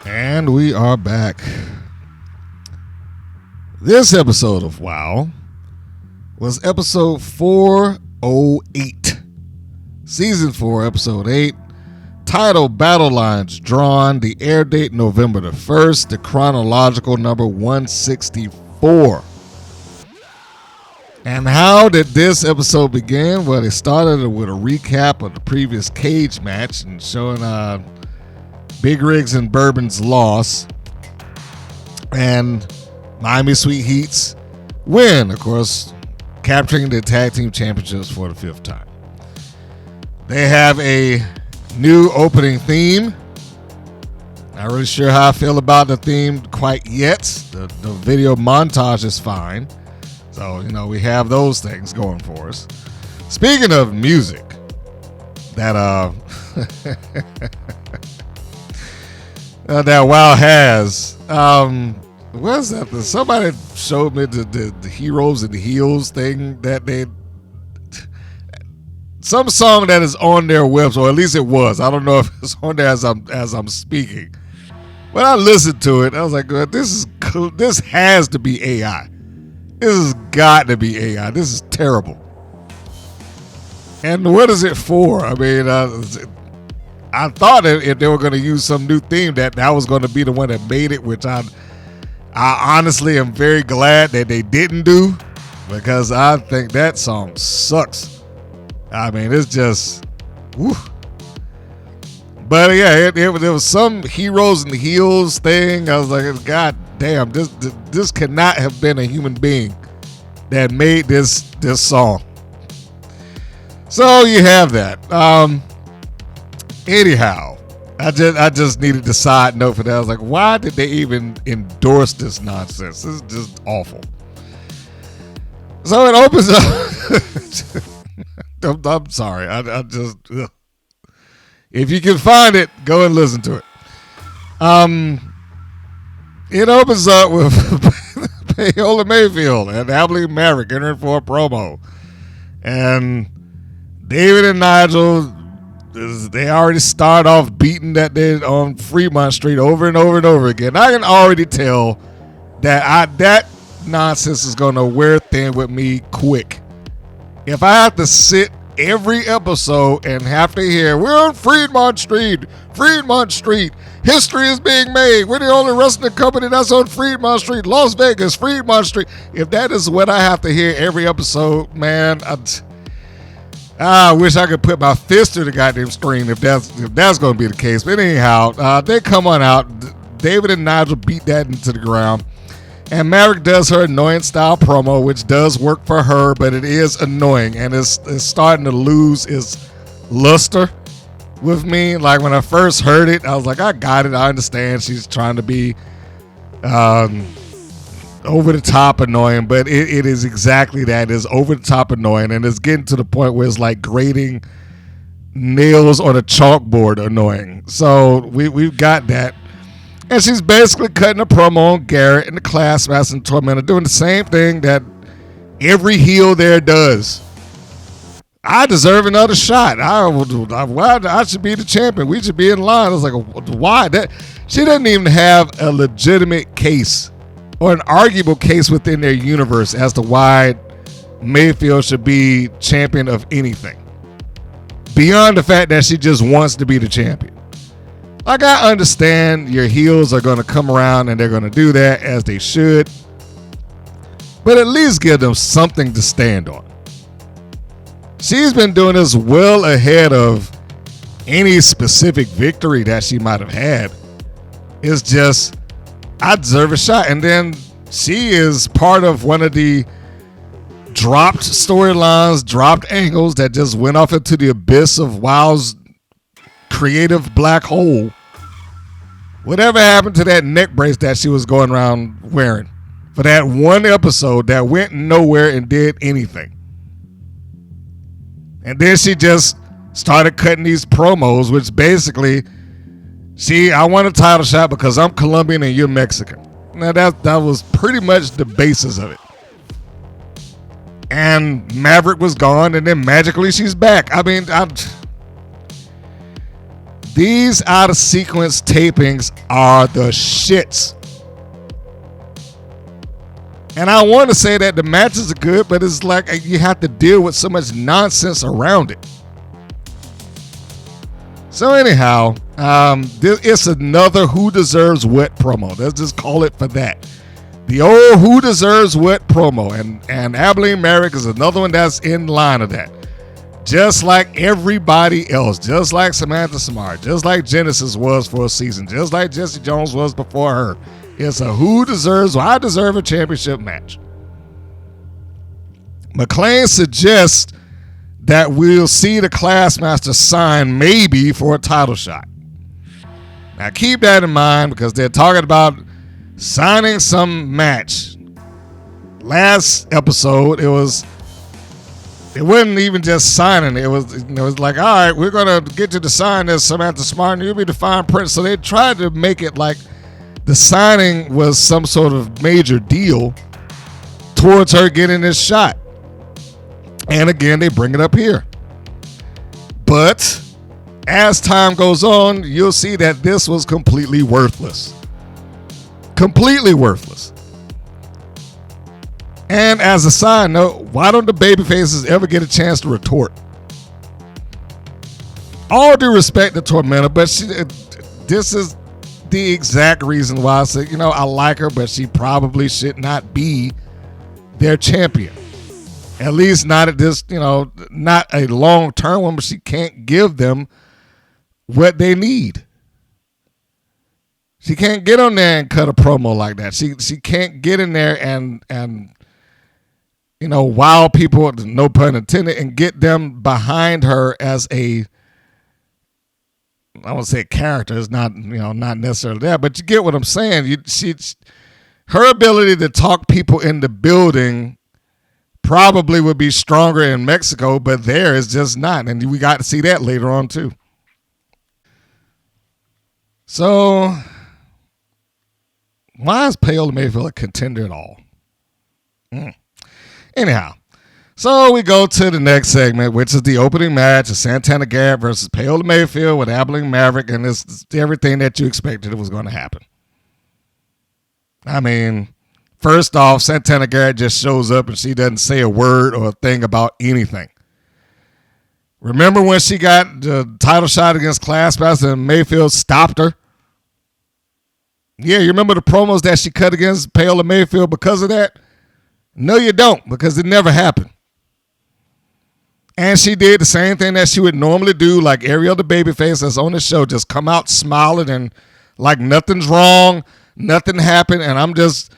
And we are back. This episode of WoW was episode 408. Season 4, episode 8. Title Battle Lines Drawn. The air date November the 1st. The chronological number 164. And how did this episode begin? Well, it started with a recap of the previous cage match and showing Big Rigs and Bourbon's loss. And Miami Sweet Heat's win, of course, capturing the tag team championships for the 5th time. They have a new opening theme. Not really sure how I feel about the theme quite yet. The video montage is fine. So, we have those things going for us. Speaking of music, that that WoW has, what's that? Somebody showed me the Heroes and the Heels thing that they, some song that is on their website, or at least it was. I don't know if it's on there as I'm speaking. When I listened to it, I was like, this has to be AI. This has got to be AI. This is terrible. And what is it for? I mean, I thought if they were going to use some new theme, that was going to be the one that made it, which I honestly am very glad that they didn't do, because I think that song sucks. I mean, it's just, whew. But yeah, it was some Heroes and Heels thing. I was like, God damn, this cannot have been a human being that made this song. So you have that. Anyhow, I just needed the side note for that. I was like, why did they even endorse this nonsense? This is just awful. So it opens up. I'm sorry. I just, ugh. If you can find it, go and listen to it. It opens up with Paola Mayfield and Abilene Maverick entering for a promo. And David and Nigel, they already start off beating that they on Fremont Street over and over and over again. I can already tell that that nonsense is going to wear thin with me quick. If I have to sit every episode and have to hear, we're on Fremont Street, history is being made, we're the only wrestling company that's on Fremont Street, Las Vegas, Fremont Street. If that is what I have to hear every episode, man, I wish I could put my fist to the goddamn screen if that's going to be the case. But anyhow, they come on out. David and Nigel beat that into the ground. And Maverick does her annoying style promo, which does work for her, but it is annoying. And it's starting to lose its luster with me. Like when I first heard it, I was like, I got it. I understand she's trying to be over the top annoying, but it is exactly that. It is over the top annoying, and it's getting to the point where it's like grating nails on a chalkboard annoying. So we've got that. And she's basically cutting a promo on Garrett and the Classmaster and Tormenta, doing the same thing that every heel there does. I deserve another shot. I should be the champion. We should be in line. I was like, why? She doesn't even have a legitimate case or an arguable case within their universe as to why Mayfield should be champion of anything. Beyond the fact that she just wants to be the champion. Like, I understand your heels are going to come around and they're going to do that as they should. But at least give them something to stand on. She's been doing this well ahead of any specific victory that she might have had. It's just, I deserve a shot. And then she is part of one of the dropped storylines, dropped angles that just went off into the abyss of WoW's creative black hole. Whatever happened to that neck brace that she was going around wearing for that one episode that went nowhere and did anything? And then she just started cutting these promos, which basically, I want a title shot because I'm Colombian and you're Mexican. Now that was pretty much the basis of it. And Maverick was gone, and then magically she's back. I mean, These out of sequence tapings are the shits. And I want to say that the matches are good, but it's like you have to deal with so much nonsense around it. So anyhow, it's another Who Deserves What promo. Let's just call it for that. The old Who Deserves What promo. And Abilene Maverick is another one that's in line of that. Just like everybody else. Just like Samantha Smart. Just like Genesis was for a season. Just like Jesse Jones was before her. It's a Who Deserves What. I deserve a championship match. McLane suggests that we'll see the Classmaster sign maybe for a title shot. Now keep that in mind because they're talking about signing some match. Last episode, it wasn't even just signing. It was like, all right, we're gonna get you to sign this Samantha Smart and you'll be the fine print. So they tried to make it like the signing was some sort of major deal towards her getting this shot. And again, they bring it up here. But as time goes on, you'll see that this was completely worthless. Completely worthless. And as a side note, why don't the babyfaces ever get a chance to retort? All due respect to Tormenta, but this is the exact reason why I said, I like her, but she probably should not be their champion. At least not at this, not a long-term one, but she can't give them what they need. She can't get on there and cut a promo like that. She can't get in there and wow people, no pun intended, and get them behind her as I won't say character. It's not, not necessarily that, but you get what I'm saying. Her ability to talk people in the building probably would be stronger in Mexico, but there is just not. And we got to see that later on too. So why is Paola Mayfield a contender at all? Anyhow, so we go to the next segment, which is the opening match of Santana Garrett versus Paola Mayfield with Abilene Maverick, and it's everything that you expected was going to happen. I mean, first off, Santana Garrett just shows up and she doesn't say a word or a thing about anything. Remember when she got the title shot against Classmaster and Mayfield stopped her? Yeah, you remember the promos that she cut against Paola Mayfield because of that? No, you don't, because it never happened. And she did the same thing that she would normally do, like every other babyface that's on the show, just come out smiling and like nothing's wrong, nothing happened, and I'm just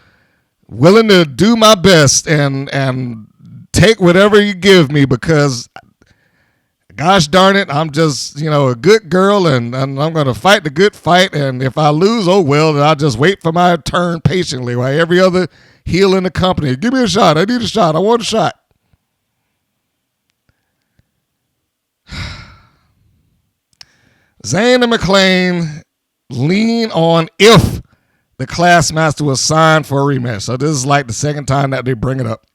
willing to do my best and take whatever you give me because, gosh darn it, I'm just, a good girl and I'm going to fight the good fight. And if I lose, oh well, then I'll just wait for my turn patiently while every other heel in the company, give me a shot. I need a shot. I want a shot. Zayn and McLane lean on if the Classmaster was signed for a rematch. So this is like the second time that they bring it up.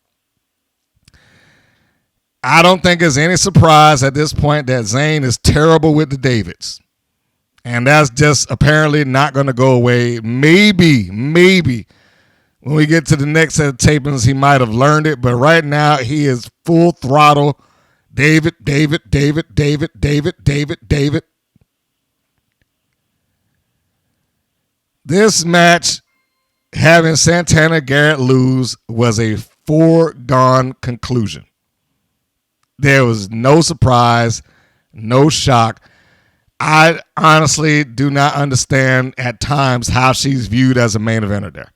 I don't think it's any surprise at this point that Zayn is terrible with the Davids. And that's just apparently not going to go away. Maybe when we get to the next set of tapings, he might have learned it. But right now, he is full throttle. David. This match, having Santana Garrett lose, was a foregone conclusion. There was no surprise, no shock. I honestly do not understand at times how she's viewed as a main eventer there.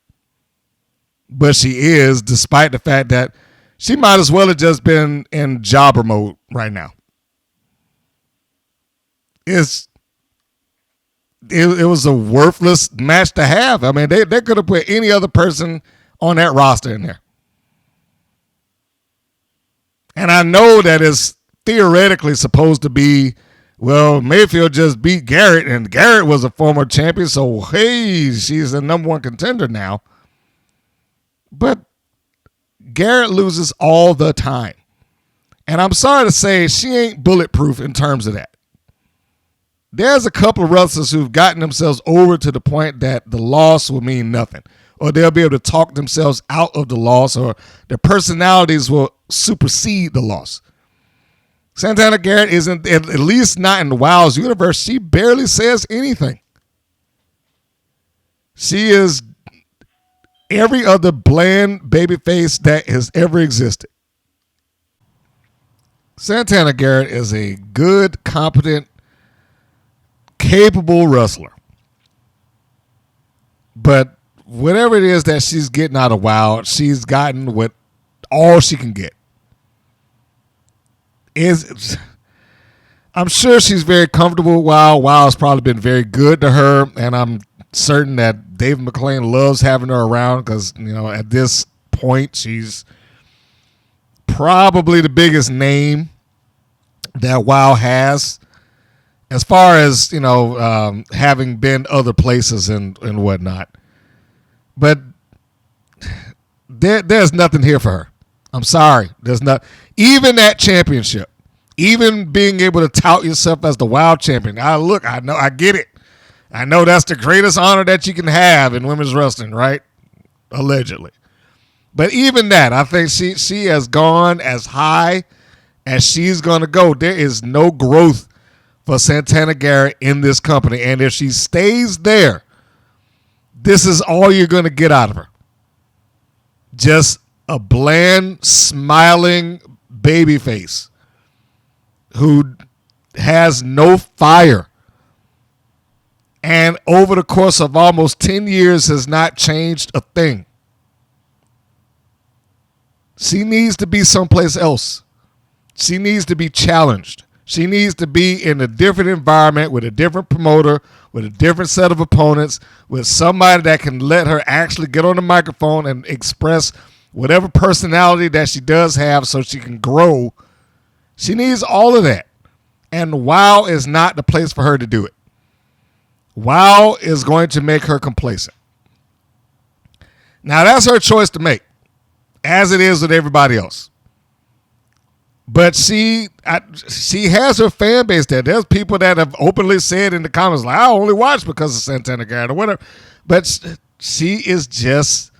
But she is, despite the fact that she might as well have just been in jobber mode right now. It was a worthless match to have. I mean, they could have put any other person on that roster in there. And I know that it's theoretically supposed to be, well, Mayfield just beat Garrett, and Garrett was a former champion, so hey, she's the number one contender now. But Garrett loses all the time. And I'm sorry to say, she ain't bulletproof in terms of that. there's a couple of wrestlers who've gotten themselves over to the point that the loss will mean nothing, or they'll be able to talk themselves out of the loss, or their personalities will supersede the loss. Santana Garrett isn't, at least not in the Wild's universe. She barely says anything. She is every other bland babyface that has ever existed. Santana Garrett is a good, competent, capable wrestler. But whatever it is that she's getting out of Wild, she's gotten what all she can get. I'm sure she's very comfortable with Wild. Wild's probably been very good to her, and I'm certain that David McLane loves having her around because, at this point, she's probably the biggest name that Wild has as far as, having been other places and whatnot. But there's nothing here for her. I'm sorry. There's not. Even that championship, even being able to tout yourself as the Wild champion. I know, I get it. I know that's the greatest honor that you can have in women's wrestling, right? Allegedly. But even that, I think she has gone as high as she's going to go. There is no growth for Santana Garrett in this company. And if she stays there, this is all you're going to get out of her. Just a bland, smiling baby face who has no fire. And over the course of almost 10 years has not changed a thing. She needs to be someplace else. She needs to be challenged. She needs to be in a different environment with a different promoter, with a different set of opponents, with somebody that can let her actually get on the microphone and express whatever personality that she does have so she can grow. She needs all of that. And WOW is not the place for her to do it. WOW is going to make her complacent. Now, that's her choice to make, as it is with everybody else. But she has her fan base there. There's people that have openly said in the comments, like, I only watch because of Santana Garrett or whatever. But she's just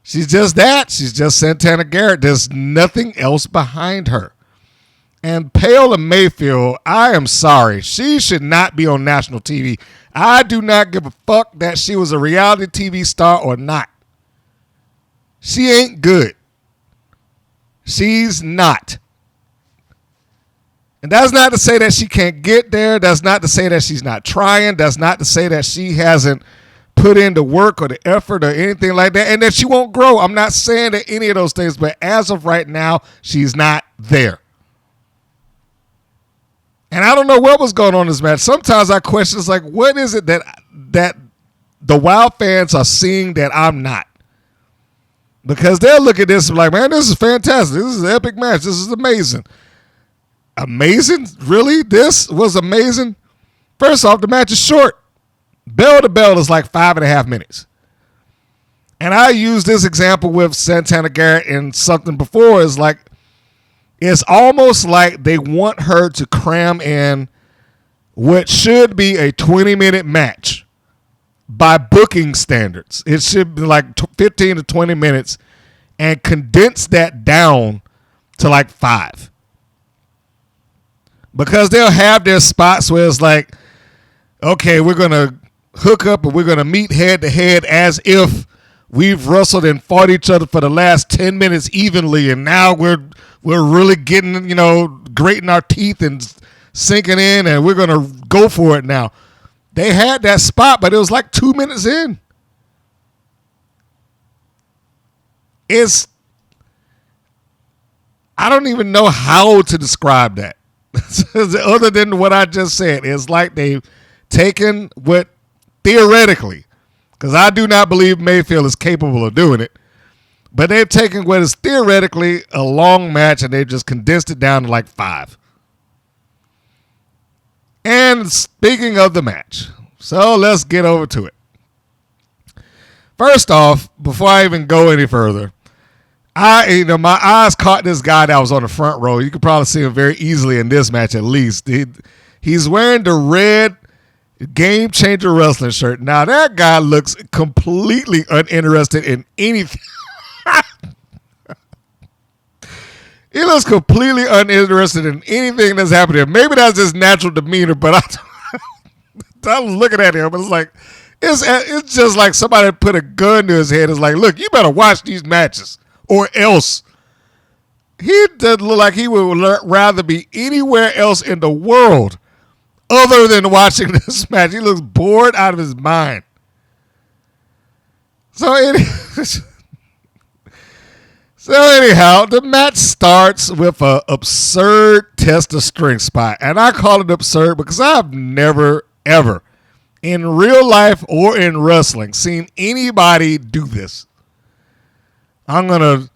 that. She's just Santana Garrett. There's nothing else behind her. And Paola Mayfield, I am sorry. She should not be on national TV. I do not give a fuck that she was a reality TV star or not. She ain't good. She's not. And that's not to say that she can't get there. That's not to say that she's not trying. That's not to say that she hasn't put in the work or the effort or anything like that, and that she won't grow. I'm not saying that any of those things, but as of right now, she's not there. And I don't know what was going on in this match. Sometimes I question, it's like, what is it that the Wild fans are seeing that I'm not? Because they'll look at this and be like, man, this is fantastic. This is an epic match. This is amazing. Amazing? Really? This was amazing? First off, the match is short. Bell to bell is like 5.5 minutes. And I used this example with Santana Garrett in something before. Is like, it's almost like they want her to cram in what should be a 20-minute match by booking standards. It should be like 15 to 20 minutes and condense that down to like 5. Because they'll have their spots where it's like, okay, we're going to hook up and we're going to meet head to head as if we've wrestled and fought each other for the last 10 minutes evenly, and now we're really getting, grating our teeth and sinking in, and we're going to go for it now. They had that spot, but it was like 2 minutes in. I don't even know how to describe that. Other than what I just said. It's like they've taken what theoretically, because I do not believe Mayfield is capable of doing it, but they've taken what is theoretically a long match and they've just condensed it down to like 5. And speaking of the match, so let's get over to it. First off, before I even go any further, my eyes caught this guy that was on the front row. You could probably see him very easily in this match at least. He's wearing the red Game Changer Wrestling shirt. Now, that guy looks completely uninterested in anything. He looks completely uninterested in anything that's happening. Maybe that's his natural demeanor, but I was looking at him, and it's like, it's just like somebody put a gun to his head. It's like, look, you better watch these matches, or else. He doesn't look like he would rather be anywhere else in the world other than watching this match. He looks bored out of his mind. So anyhow, the match starts with an absurd test of strength spot. And I call it absurd because I've never, ever, in real life or in wrestling, seen anybody do this. I'm going to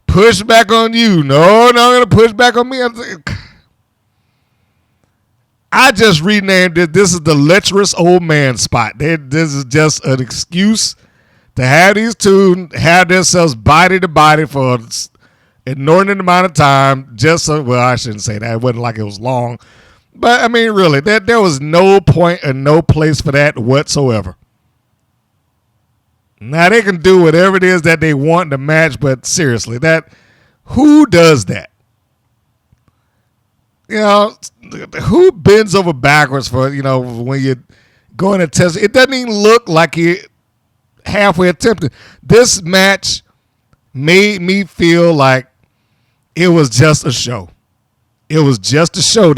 push back on you. No, I'm going to push back on me. I just renamed it. This is the lecherous old man spot. This is just an excuse to have these two have themselves body to body for an inordinate amount of time. Just so, well, I shouldn't say that. It wasn't like it was long. But, I mean, really, there was no point and no place for that whatsoever. Now, they can do whatever it is that they want in the match, but seriously, who does that? You know, who bends over backwards for, when you're going to test? It doesn't even look like you halfway attempted. This match made me feel like it was just a show. It was just a show.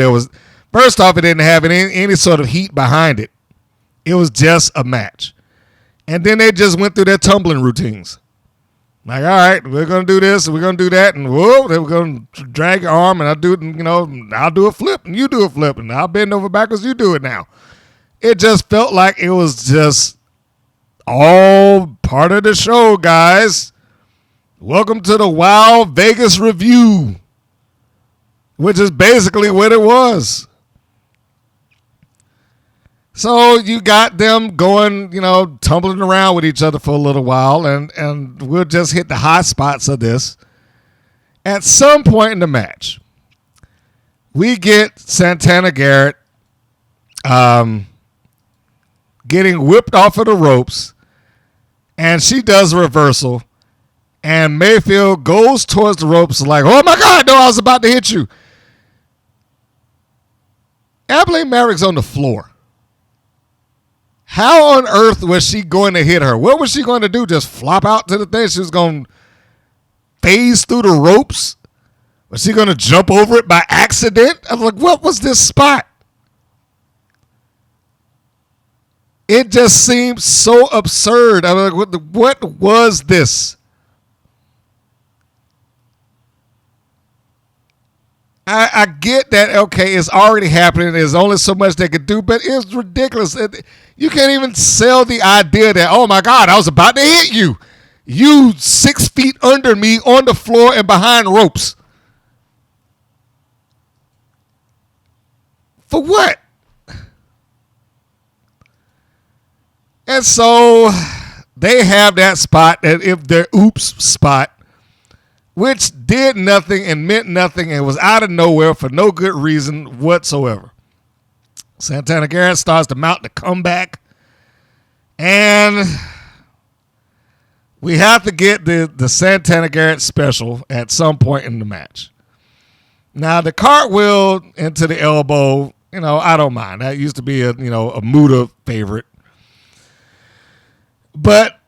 First off, it didn't have any sort of heat behind it. It was just a match. And then they just went through their tumbling routines. Like, all right, we're going to do this, and we're going to do that, and whoa, they were going to drag your arm, and I'll do a flip, and you do a flip, and I'll bend over backwards, you do it now. It just felt like it was just all part of the show, guys. Welcome to the Wild Vegas Review, which is basically what it was. So you got them going, tumbling around with each other for a little while, and we'll just hit the high spots of this. At some point in the match, we get Santana Garrett getting whipped off of the ropes, and she does a reversal, and Mayfield goes towards the ropes like, oh my God, no, I was about to hit you. Abilene Maverick's on the floor. How on earth was she going to hit her? What was she going to do? Just flop out to the thing? She was going to phase through the ropes? Was she going to jump over it by accident? I was like, what was this spot? It just seemed so absurd. I was like, what was this? I get that, okay, it's already happening. There's only so much they could do, but it's ridiculous. You can't even sell the idea that, oh, my God, I was about to hit you. You 6 feet under me on the floor and behind ropes. For what? And so they have that spot, that if their oops spot, which did nothing and meant nothing and was out of nowhere for no good reason whatsoever. Santana Garrett starts to mount the comeback, and we have to get the Santana Garrett special at some point in the match. Now, the cartwheel into the elbow, I don't mind. That used to be a Muda favorite. But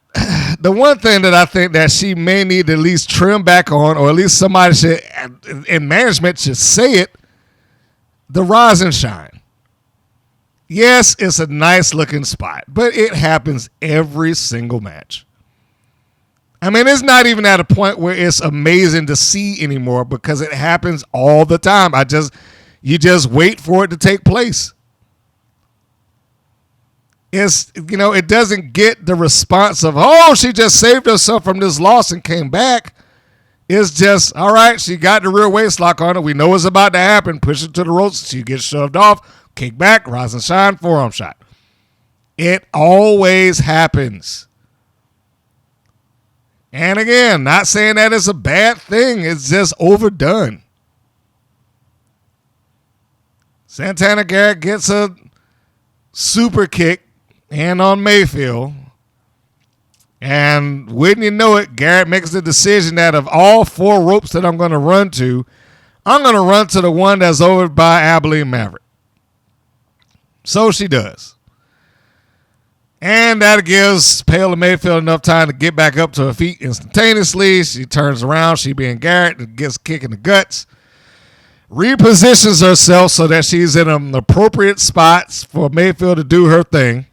the one thing that I think that she may need to at least trim back on, or at least somebody should, in management should say it, the rise and shine. Yes, it's a nice looking spot, but it happens every single match. I mean, it's not even at a point where it's amazing to see anymore because it happens all the time. You just wait for it to take place. It doesn't get the response of, oh, she just saved herself from this loss and came back. It's just, all right, she got the rear waist lock on her. We know it's about to happen. Push her to the ropes. She gets shoved off. Kick back, rise and shine, forearm shot. It always happens. And again, not saying that it's a bad thing. It's just overdone. Santana Garrett gets a super kick and on Mayfield. And wouldn't you know it, Garrett makes the decision that of all 4 ropes that I'm going to run to, I'm going to run to the one that's over by Abilene Maverick. So she does. And that gives Paola Mayfield enough time to get back up to her feet instantaneously. She turns around, she being Garrett, and gets a kick in the guts. Repositions herself so that she's in an appropriate spots for Mayfield to do her thing.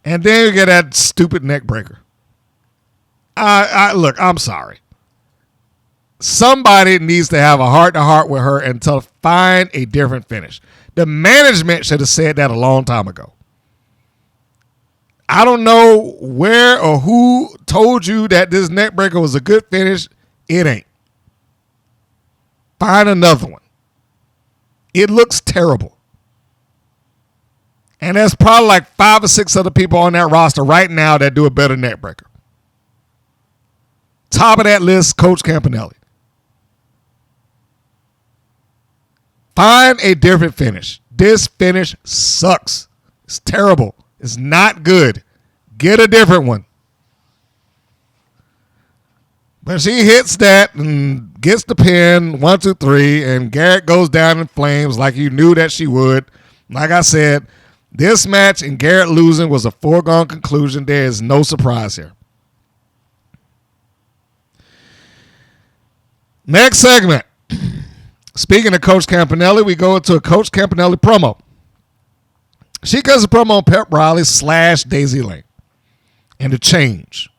And then you get that stupid neck breaker. Look, I'm sorry. Somebody needs to have a heart-to-heart with her and to find a different finish. The management should have said that a long time ago. I don't know where or who told you that this neck breaker was a good finish. It ain't. Find another one. It looks terrible. And there's probably like 5 or 6 other people on that roster right now that do a better neck breaker. Top of that list, Coach Campanelli. Find a different finish. This finish sucks. It's terrible. It's not good. Get a different one. But she hits that and gets the pin, 1, 2, 3, and Garrett goes down in flames like you knew that she would. Like I said, this match and Garrett losing was a foregone conclusion. There is no surprise here. Next segment. Speaking of Coach Campanelli, we go into a Coach Campanelli promo. She does a promo on Pep Rielly / Daisy Lane and a change.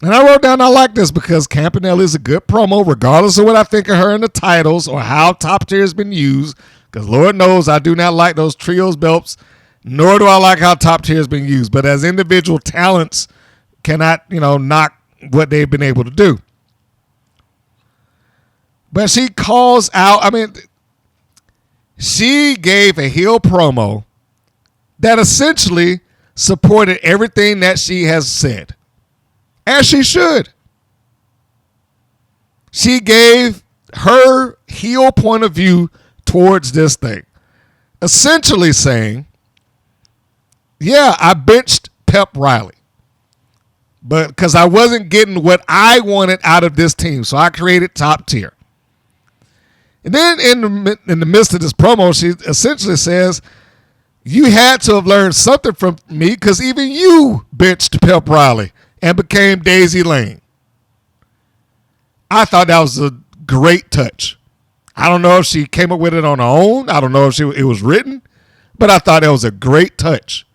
And I wrote down I like this because Campanelli is a good promo regardless of what I think of her in the titles or how top tier has been used. Because Lord knows I do not like those trios belts, nor do I like how top tier has been used. But as individual talents cannot, knock what they've been able to do. But she calls out, she gave a heel promo that essentially supported everything that she has said. As she should. She gave her heel point of view towards this thing. Essentially saying, yeah, I benched Pep Rielly. But because I wasn't getting what I wanted out of this team. So I created top tier. And then in the midst of this promo, she essentially says, you had to have learned something from me because even you benched Pep Rielly and became Daisy Lane. I thought that was a great touch. I don't know if she came up with it on her own. I don't know if it was written, but I thought that was a great touch.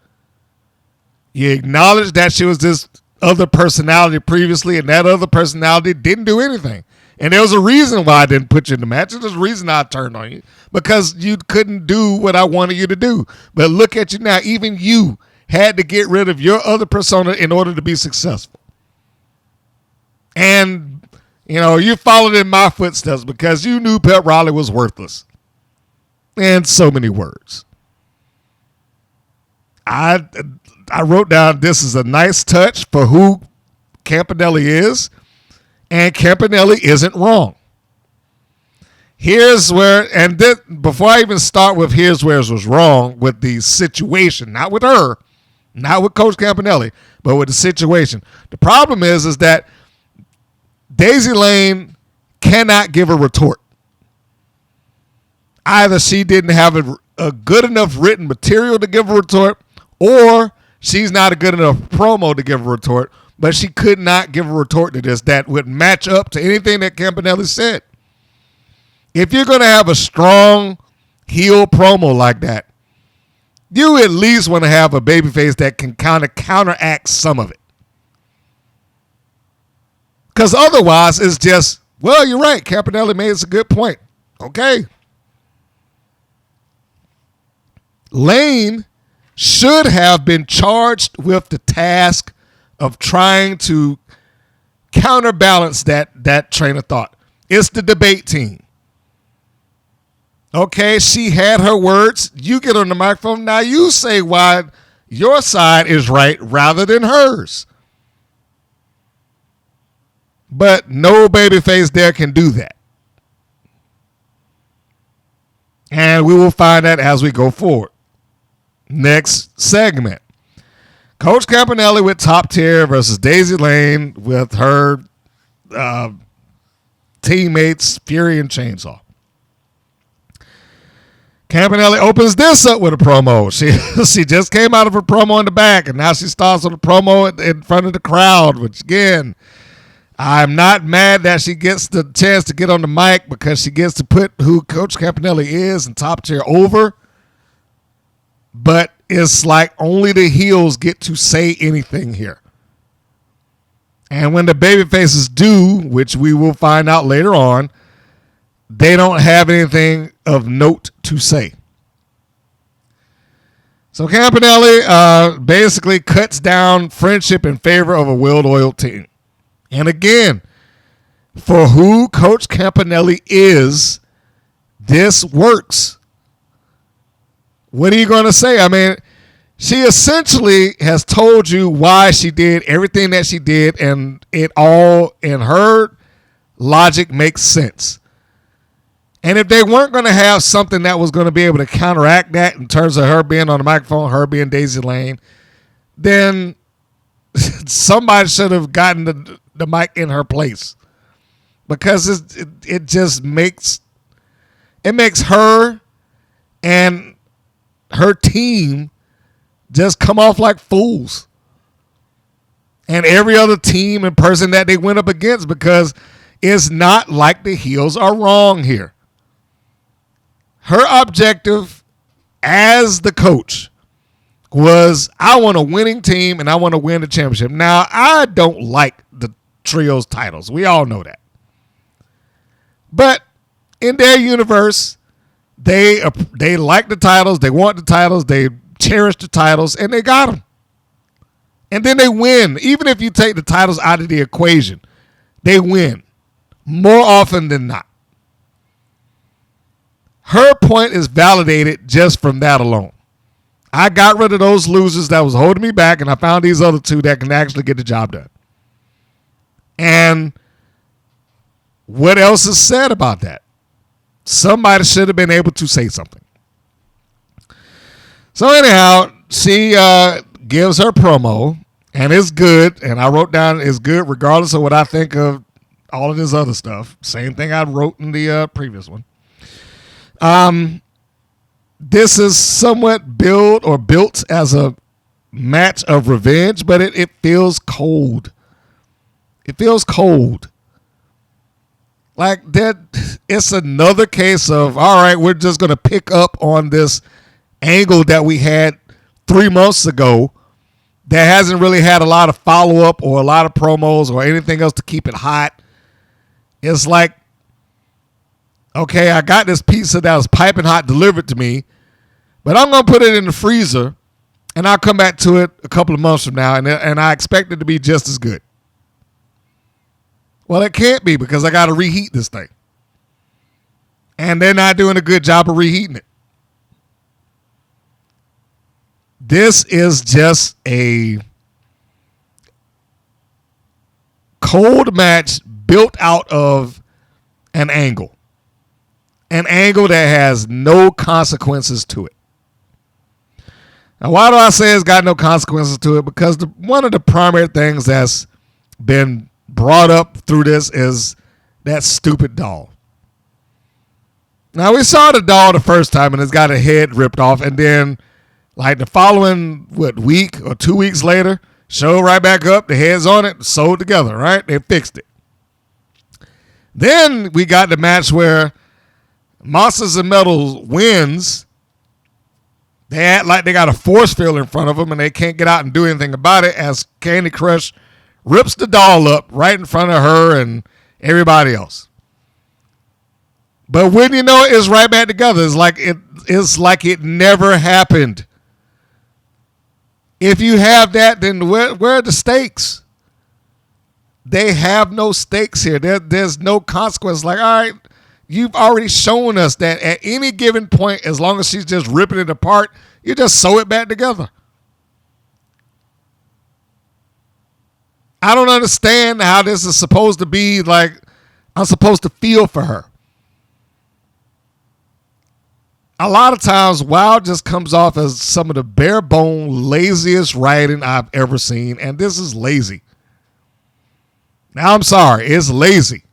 You acknowledged that she was this other personality previously, and that other personality didn't do anything. And there was a reason why I didn't put you in the match. There's a reason I turned on you. Because you couldn't do what I wanted you to do. But look at you now. Even you had to get rid of your other persona in order to be successful. And, you followed in my footsteps because you knew Pep Rielly was worthless. And so many words. I wrote down this is a nice touch for who Campanelli is. And Campanelli isn't wrong. Here's where, and this, before I even start with here's where it was wrong with the situation, not with her, not with Coach Campanelli, but with the situation. The problem is that Daisy Lane cannot give a retort. Either she didn't have a good enough written material to give a retort, or she's not a good enough promo to give a retort. But she could not give a retort to this that would match up to anything that Campanelli said. If you're going to have a strong heel promo like that, you at least want to have a babyface that can kind of counteract some of it. Because otherwise, it's just, well, you're right. Campanelli made us a good point. Okay. Lane should have been charged with the task of trying to counterbalance that train of thought. It's the debate team. Okay, she had her words. You get on the microphone. Now you say why your side is right rather than hers. But no babyface there can do that. And we will find that as we go forward. Next segment. Coach Campanelli with Top Tier versus Daisy Lane with her teammates Fury and Chainsaw. Campanelli opens this up with a promo. She just came out of her promo in the back, and now she starts with a promo in front of the crowd, which, again, I'm not mad that she gets the chance to get on the mic because she gets to put who Coach Campanelli is and Top Tier over. But it's like only the heels get to say anything here. And when the babyfaces do, which we will find out later on, they don't have anything of note to say. So Campanelli basically cuts down friendship in favor of a well-oiled team. And again, for who Coach Campanelli is, this works. What are you going to say? I mean, she essentially has told you why she did everything that she did, and it all, in her logic, makes sense. And if they weren't going to have something that was going to be able to counteract that in terms of her being on the microphone, her being Daisy Lane, then somebody should have gotten the mic in her place. Because it just makes her and her team just come off like fools. And every other team and person that they went up against, because it's not like the heels are wrong here. Her objective as the coach was, I want a winning team and I want to win the championship. Now, I don't like the trios titles. We all know that. But in their universe, they like the titles, they want the titles, they cherish the titles, and they got them. And then they win. Even if you take the titles out of the equation, they win more often than not. Her point is validated just from that alone. I got rid of those losers that was holding me back, and I found these other two that can actually get the job done. And what else is said about that? Somebody should have been able to say something. So anyhow, she gives her promo, and it's good. And I wrote down it's good regardless of what I think of all of this other stuff. Same thing I wrote in the previous one. This is somewhat built as a match of revenge, but it feels cold. It feels cold. Like that, it's another case of, all right, we're just going to pick up on this angle that we had 3 months ago that hasn't really had a lot of follow-up or a lot of promos or anything else to keep it hot. It's like, okay, I got this pizza that was piping hot delivered to me, but I'm going to put it in the freezer, and I'll come back to it a couple of months from now, and I expect it to be just as good. Well, it can't be because I got to reheat this thing. And they're not doing a good job of reheating it. This is just a cold match built out of an angle. An angle that has no consequences to it. Now, why do I say it's got no consequences to it? Because one of the primary things that's been brought up through this is that stupid doll. Now, we saw the doll the first time, and it's got a head ripped off, and then, like, the following, week or 2 weeks later, showed right back up, the head's on it, sewed together, right? They fixed it. Then we got the match where Monsters of Metal wins. They act like they got a force field in front of them, and they can't get out and do anything about it as Candy Crush rips the doll up right in front of her and everybody else. But when you know it's right back together, it's like it never happened. If you have that, then where are the stakes? They have no stakes here. There's no consequence. Like, all right, you've already shown us that at any given point, as long as she's just ripping it apart, you just sew it back together. I don't understand how this is supposed to be like I'm supposed to feel for her. a lot of times Wild just comes off as some of the bare bone, laziest writing I've ever seen, and this is lazy. Now, I'm sorry, it's lazy.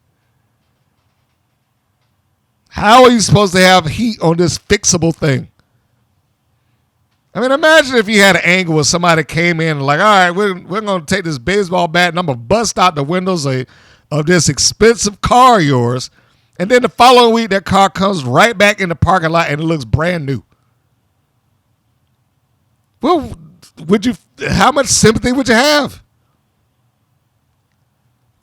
How are you supposed to have heat on this fixable thing? I mean, imagine if you had an angle where somebody came in and like, all right, we're going to take this baseball bat and I'm going to bust out the windows of this expensive car of yours. And then the following week, that car comes right back in the parking lot and it looks brand new. Well, how much sympathy would you have?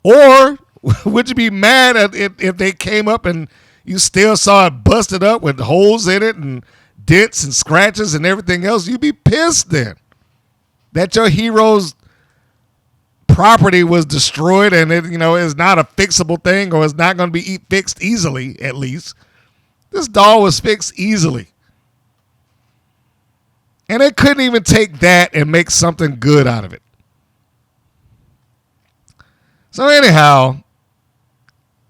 Or would you be mad if they came up and you still saw it busted up with holes in it and dents and scratches and everything else? You'd be pissed then that your hero's property was destroyed and it, is not a fixable thing, or it's not going to be fixed easily. At least this doll was fixed easily, and they couldn't even take that and make something good out of it. So anyhow,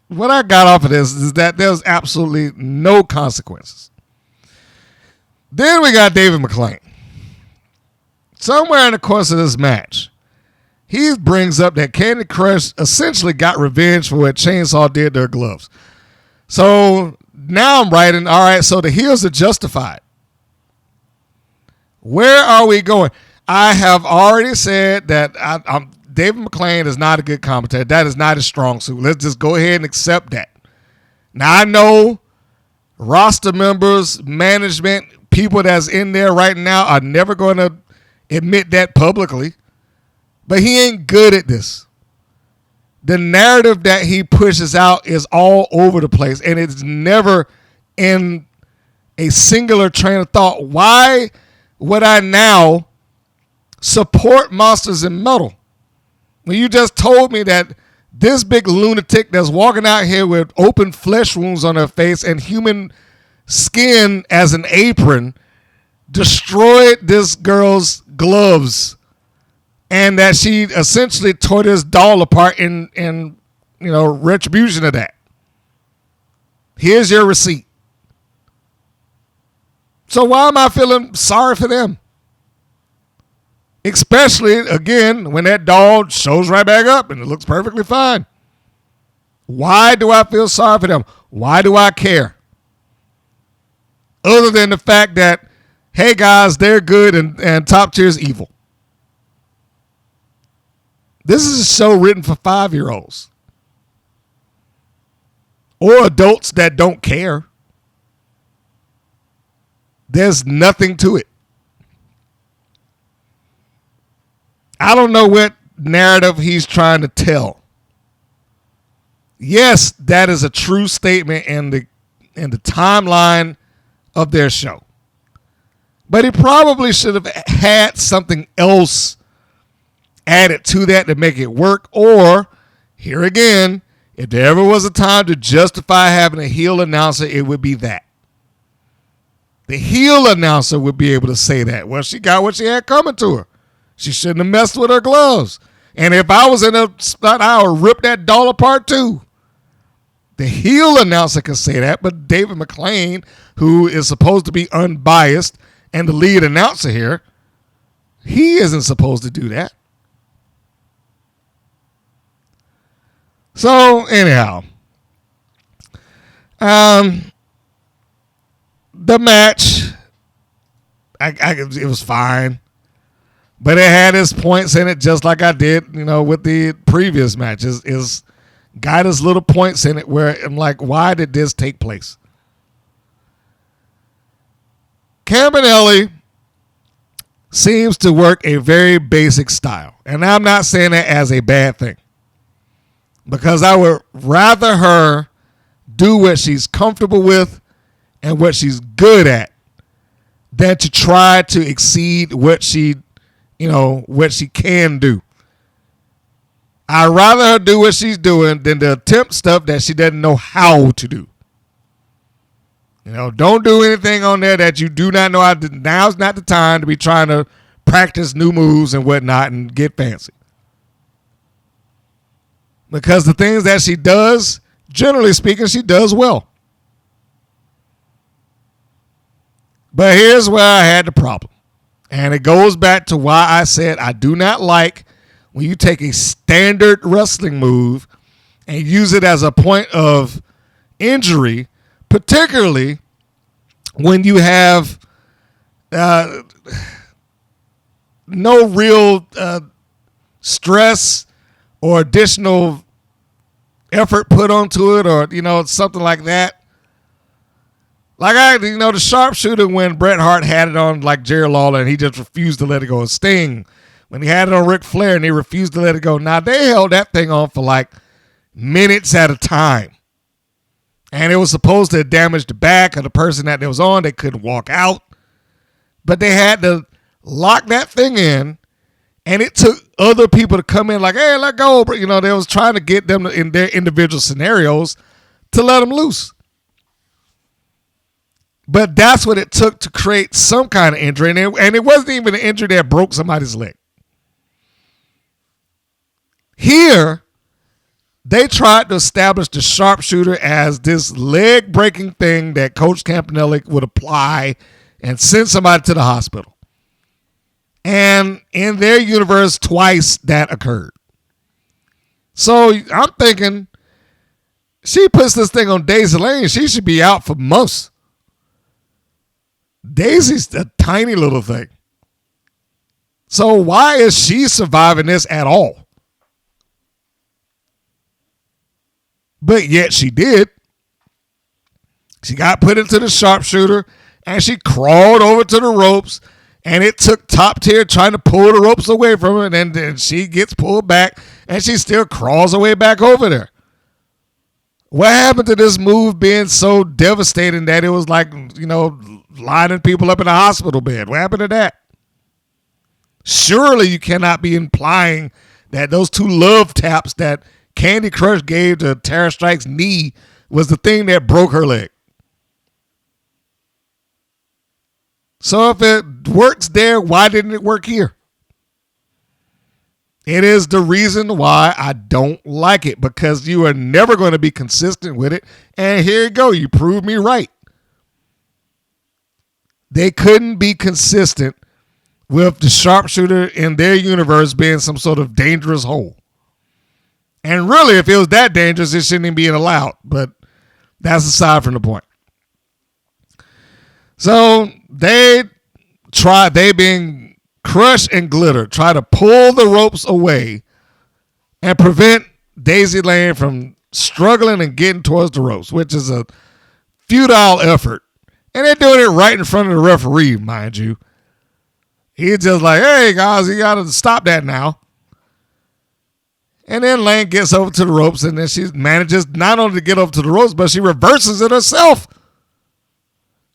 what I got off of this is that there's absolutely no consequences. Then we got David McLane. Somewhere in the course of this match, he brings up that Candy Crush essentially got revenge for what Chainsaw did to her gloves. So now I'm writing, all right, so the heels are justified. Where are we going? I have already said that David McLane is not a good commentator. That is not his strong suit. Let's just go ahead and accept that. Now, I know roster members, management, people that's in there right now are never going to admit that publicly. But he ain't good at this. The narrative that he pushes out is all over the place, and it's never in a singular train of thought. Why would I now support Monsters in Metal when you just told me that this big lunatic that's walking out here with open flesh wounds on her face and human skin as an apron destroyed this girl's gloves? And that she essentially tore this doll apart in retribution of that. Here's your receipt. So why am I feeling sorry for them? Especially, again, when that doll shows right back up and it looks perfectly fine. Why do I feel sorry for them? Why do I care? Other than the fact that, hey guys, they're good and Top Tier is evil. This is a show written for 5-year-olds or adults that don't care. There's nothing to it. I don't know what narrative he's trying to tell. Yes, that is a true statement in the timeline of their show. But he probably should have had something else added to that to make it work. Or, here again, if there ever was a time to justify having a heel announcer, it would be that. The heel announcer would be able to say that. Well, she got what she had coming to her. She shouldn't have messed with her gloves. And if I was in a spot, I would rip that doll apart too. The heel announcer could say that, but David McLane, who is supposed to be unbiased and the lead announcer here, he isn't supposed to do that. So, anyhow, the match, it was fine, but it had its points in it, just like I did, with the previous matches. Is got its little points in it where I'm like, why did this take place? Campanelli seems to work a very basic style, and I'm not saying that as a bad thing. Because I would rather her do what she's comfortable with and what she's good at than to try to exceed what she can do. I'd rather her do what she's doing than to attempt stuff that she doesn't know how to do. Don't do anything on there that you do not know how to do. Now's not the time to be trying to practice new moves and whatnot and get fancy. Because the things that she does, generally speaking, she does well. But here's where I had the problem. And it goes back to why I said I do not like when you take a standard wrestling move and use it as a point of injury, particularly when you have no real stress or additional effort put onto it, or something like that. Like the sharpshooter when Bret Hart had it on like Jerry Lawler and he just refused to let it go. And Sting, when he had it on Ric Flair and he refused to let it go. Now they held that thing on for like minutes at a time. And it was supposed to damage the back of the person that it was on. They couldn't walk out. But they had to lock that thing in. And it took other people to come in like, hey, let go. But, they was trying to get them in their individual scenarios to let them loose. But that's what it took to create some kind of injury. And it wasn't even an injury that broke somebody's leg. Here, they tried to establish the sharpshooter as this leg-breaking thing that Coach Campanelli would apply and send somebody to the hospital. And in their universe, twice that occurred. So I'm thinking, she puts this thing on Daisy Lane, she should be out for months. Daisy's a tiny little thing. So why is she surviving this at all? But yet she did. She got put into the sharpshooter and she crawled over to the ropes, and it took Top Tier trying to pull the ropes away from her, and then she gets pulled back and she still crawls her way back over there. What happened to this move being so devastating that it was like, lining people up in a hospital bed? What happened to that? Surely you cannot be implying that those two love taps that Candy Crush gave to Tara Strike's knee was the thing that broke her leg. So if it works there, why didn't it work here? It is the reason why I don't like it, because you are never going to be consistent with it. And here you go. You proved me right. They couldn't be consistent with the sharpshooter in their universe being some sort of dangerous hole. And really, if it was that dangerous, it shouldn't even be allowed. But that's aside from the point. So they being Crush and Glitter, try to pull the ropes away and prevent Daisy Lane from struggling and getting towards the ropes, which is a futile effort. And they're doing it right in front of the referee, mind you. He's just like, hey, guys, you got to stop that now. And then Lane gets over to the ropes, and then she manages not only to get over to the ropes, but she reverses it herself.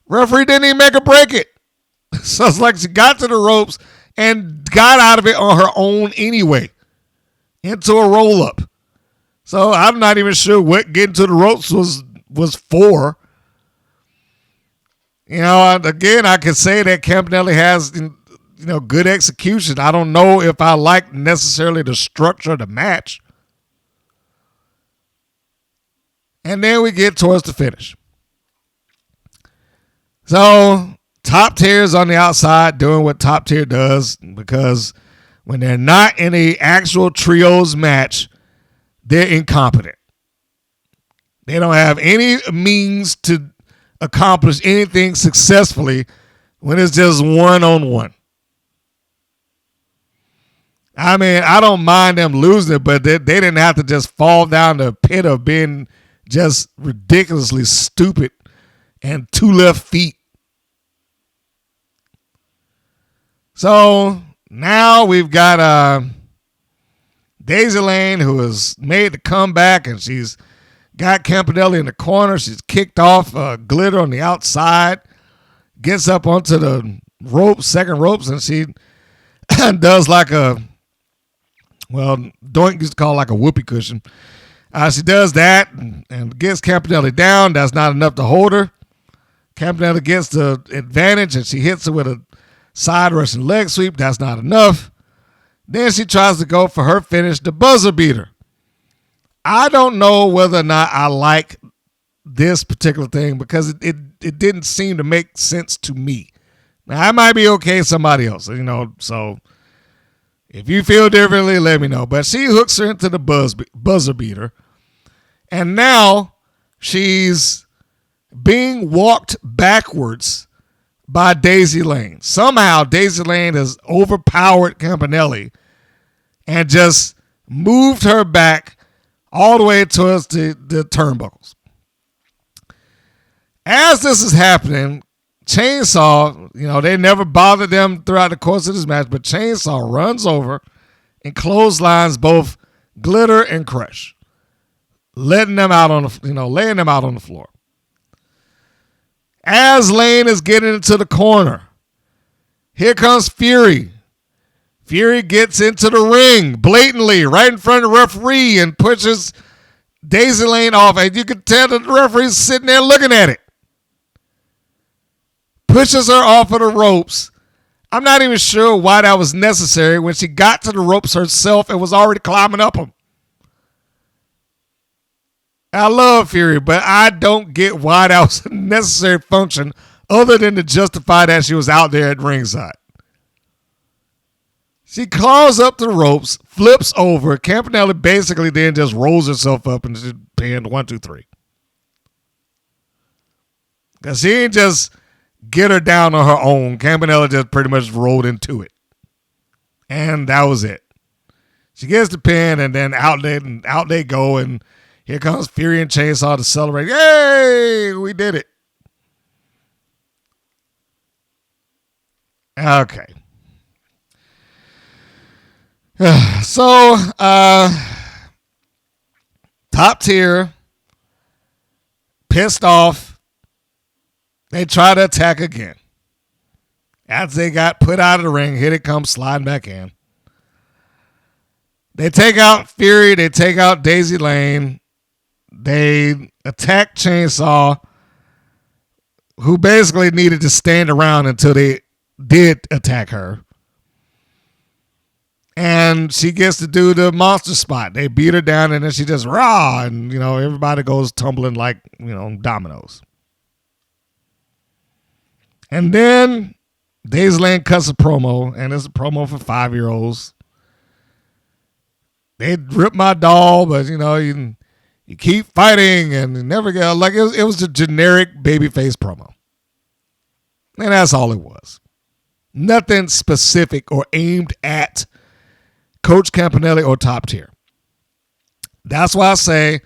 Referee didn't even make her break it. So it's like she got to the ropes and got out of it on her own anyway, into a roll-up. So I'm not even sure what getting to the ropes was for. Again, I could say that Campanelli has, good execution. I don't know if I like necessarily the structure of the match. And then we get towards the finish. So Top Tier's on the outside doing what Top Tier does, because when they're not in a actual trios match, they're incompetent. They don't have any means to accomplish anything successfully when it's just one-on-one. I mean, I don't mind them losing it, but they didn't have to just fall down the pit of being just ridiculously stupid and two left feet. So now we've got Daisy Lane, who has made the comeback, and she's got Campanelli in the corner. She's kicked off Glitter on the outside, gets up onto the ropes, second ropes, and she does like Doink used to call like a whoopee cushion. She does that and gets Campanelli down. That's not enough to hold her. Campanelli gets the advantage, and she hits her with a side Russian leg sweep. That's not enough. Then she tries to go for her finish, the buzzer beater. I don't know whether or not I like this particular thing because it didn't seem to make sense to me. Now, I might be okay with somebody else, so if you feel differently, let me know. But she hooks her into the buzzer beater, and now she's being walked backwards by Daisy Lane. Somehow, Daisy Lane has overpowered Campanelli and just moved her back all the way towards the turnbuckles. As this is happening, Chainsaw, they never bothered them throughout the course of this match, but Chainsaw runs over and clotheslines both Glitter and Crush, laying them out on the floor. As Lane is getting into the corner, here comes Fury. Fury gets into the ring blatantly right in front of the referee and pushes Daisy Lane off. And you can tell that the referee's sitting there looking at it. Pushes her off of the ropes. I'm not even sure why that was necessary when she got to the ropes herself and was already climbing up them. I love Fury, but I don't get why that was a necessary function other than to justify that she was out there at ringside. She claws up the ropes, flips over. Campanelli basically then just rolls herself up and just pinned 1, 2, 3. Because she ain't just get her down on her own. Campanelli just pretty much rolled into it. And that was it. She gets the pin, and then out they go, and here comes Fury and Chainsaw to celebrate. Yay! We did it. Okay. So, top tier, pissed off, they try to attack again. As they got put out of the ring, here they come sliding back in. They take out Fury, they take out Daisy Lane, they attack Chainsaw, who basically needed to stand around until they did attack her. And she gets to do the monster spot. They beat her down, and then she just rah, and everybody goes tumbling like dominoes. And then Daisy Lane cuts a promo, and it's a promo for 5-year-olds. They ripped my doll, but you keep fighting and you never get like it was a generic babyface promo. And that's all it was. Nothing specific or aimed at Coach Campanelli or top tier. That's why I say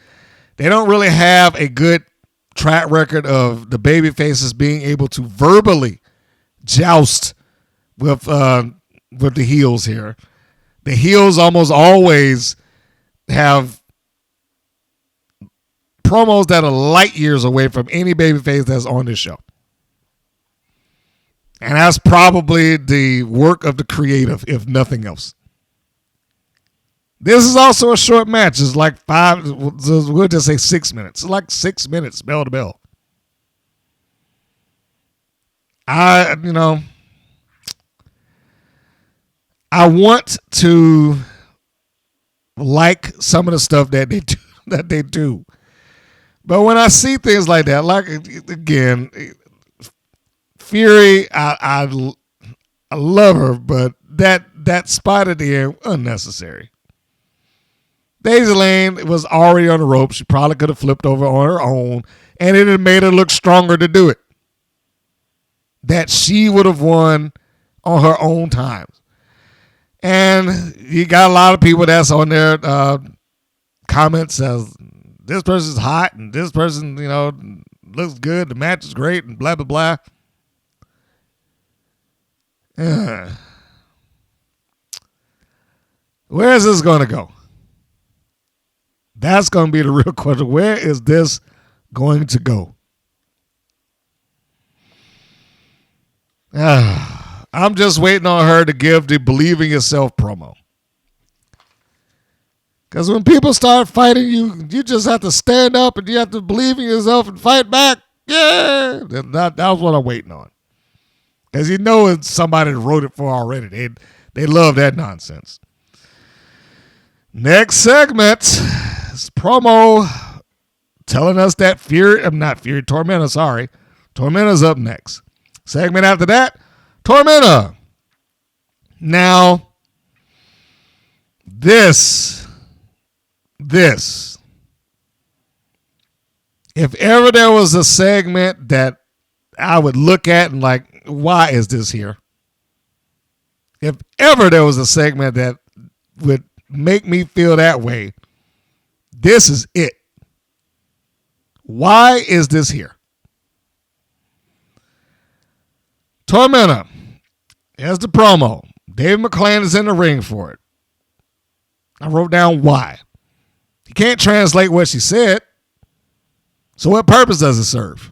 they don't really have a good track record of the baby faces being able to verbally joust with the heels here. The heels almost always have promos that are light years away from any babyface that's on this show. And that's probably the work of the creative, if nothing else. This is also a short match. It's like we'll just say 6 minutes. It's like 6 minutes, bell to bell. I want to like some of the stuff that they do. But when I see things like that, like again, Fury, I love her, but that spot at the end, unnecessary. Daisy Lane was already on the rope. She probably could have flipped over on her own, and it had made her look stronger to do it. That she would have won on her own times. And you got a lot of people that's on their comments as this person's hot and this person, looks good. The match is great and blah, blah, blah. Where is this going to go? That's going to be the real question. Where is this going to go? I'm just waiting on her to give the Believe in Yourself promo. Because when people start fighting you, you just have to stand up and you have to believe in yourself and fight back. Yeah. That was what I'm waiting on. Because it's somebody that wrote it for already. They love that nonsense. Next segment is promo telling us that Tormenta, sorry. Tormenta's up next. Segment after that, Tormenta. Now, this, if ever there was a segment that I would look at and like, why is this here? If ever there was a segment that would make me feel that way, this is it. Why is this here? Tormenta. Here's the promo. Dave McLane is in the ring for it. I wrote down why. He can't translate what she said. So what purpose does it serve?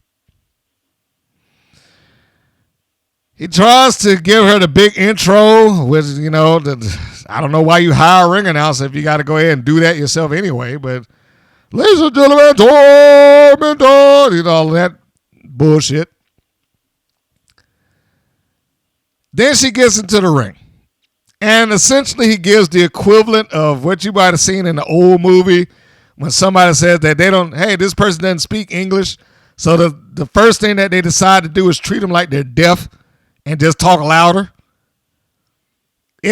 He tries to give her the big intro, which, I don't know why you hire a ring announcer if you got to go ahead and do that yourself anyway, but ladies and gentlemen, Tormenta, all that bullshit. Then she gets into the ring. And essentially he gives the equivalent of what you might have seen in the old movie when somebody says that this person doesn't speak English. So the first thing that they decide to do is treat them like they're deaf and just talk louder. He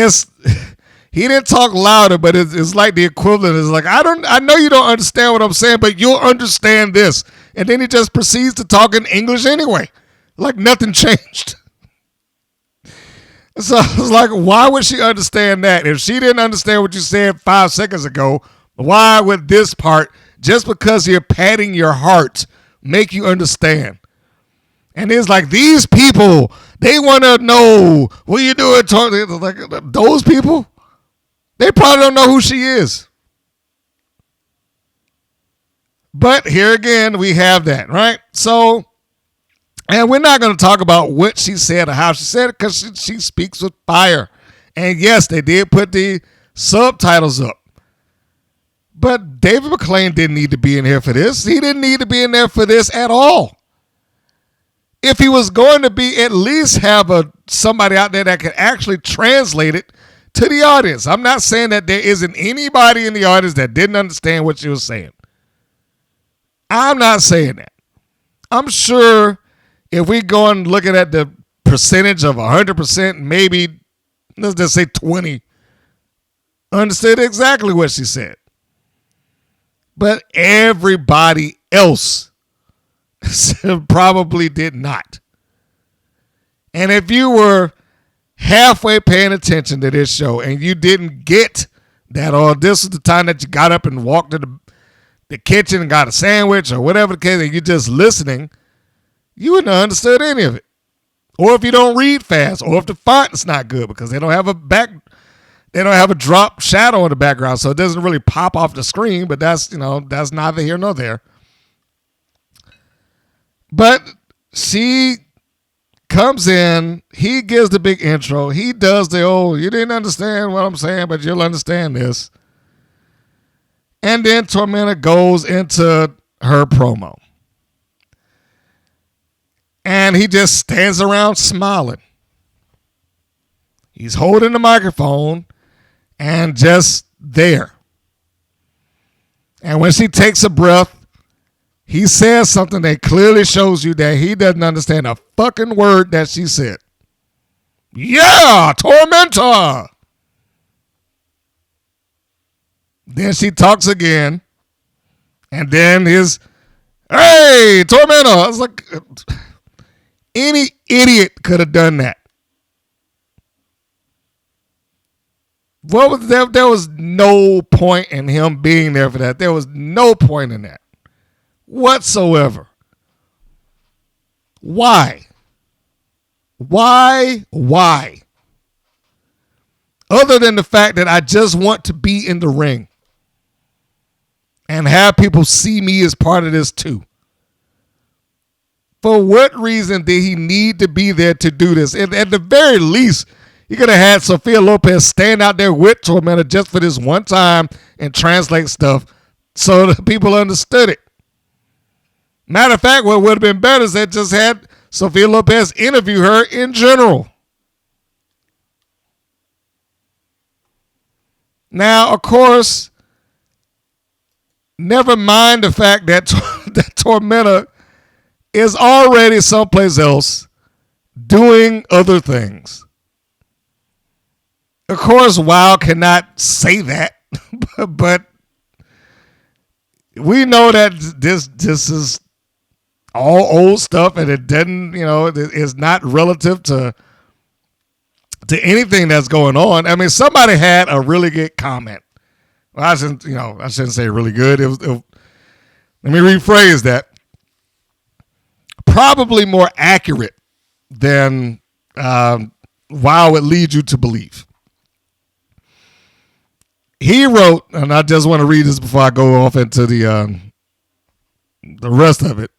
didn't talk louder, but it's like the equivalent is like, I know you don't understand what I'm saying, but you'll understand this. And then he just proceeds to talk in English anyway. Like nothing changed. So I was like, why would she understand that? If she didn't understand what you said 5 seconds ago, why would this part, just because you're patting your heart, make you understand? And it's like, these people, they want to know what you doing. Like, those people, they probably don't know who she is. But here again, we have that, right? So, and we're not going to talk about what she said or how she said it because she speaks with fire. And yes, they did put the subtitles up. But David McLane didn't need to be in here for this. He didn't need to be in there for this at all. If he was going to be, at least have somebody out there that could actually translate it to the audience. I'm not saying that there isn't anybody in the audience that didn't understand what she was saying. I'm not saying that. I'm sure if we go and looking at the percentage of 100%, maybe, let's just say 20, understood exactly what she said. But everybody else probably did not. And if you were halfway paying attention to this show and you didn't get that, or this is the time that you got up and walked to the kitchen and got a sandwich or whatever the case, and you're just listening, you wouldn't have understood any of it. Or if you don't read fast, or if the font is not good because they don't have a drop shadow in the background, so it doesn't really pop off the screen, but that's neither here nor there. But she comes in, he gives the big intro, he does the you didn't understand what I'm saying, but you'll understand this. And then Tormenta goes into her promo. And he just stands around smiling. He's holding the microphone and just there. And when she takes a breath, he says something that clearly shows you that he doesn't understand a fucking word that she said. Yeah, Tormenta. Then she talks again. And then hey, Tormenta. I was like, any idiot could have done that. What was there? There was no point in him being there for that. There was no point in that whatsoever. Why? Other than the fact that I just want to be in the ring and have people see me as part of this too. For what reason did he need to be there to do this? At the very least, he could have had Sophia Lopez stand out there with Tormenta just for this one time and translate stuff so that people understood it. Matter of fact, what would have been better is that just had Sophia Lopez interview her in general. Now, of course, Never mind the fact that that Tormenta is already someplace else doing other things. Of course, WoW cannot say that, but we know that this is all old stuff, and it doesn't, it is not relative to anything that's going on. I mean, somebody had a really good comment. Well, I shouldn't say really good. Let me rephrase that. Probably more accurate than WoW would lead you to believe. He wrote, and I just want to read this before I go off into the rest of it.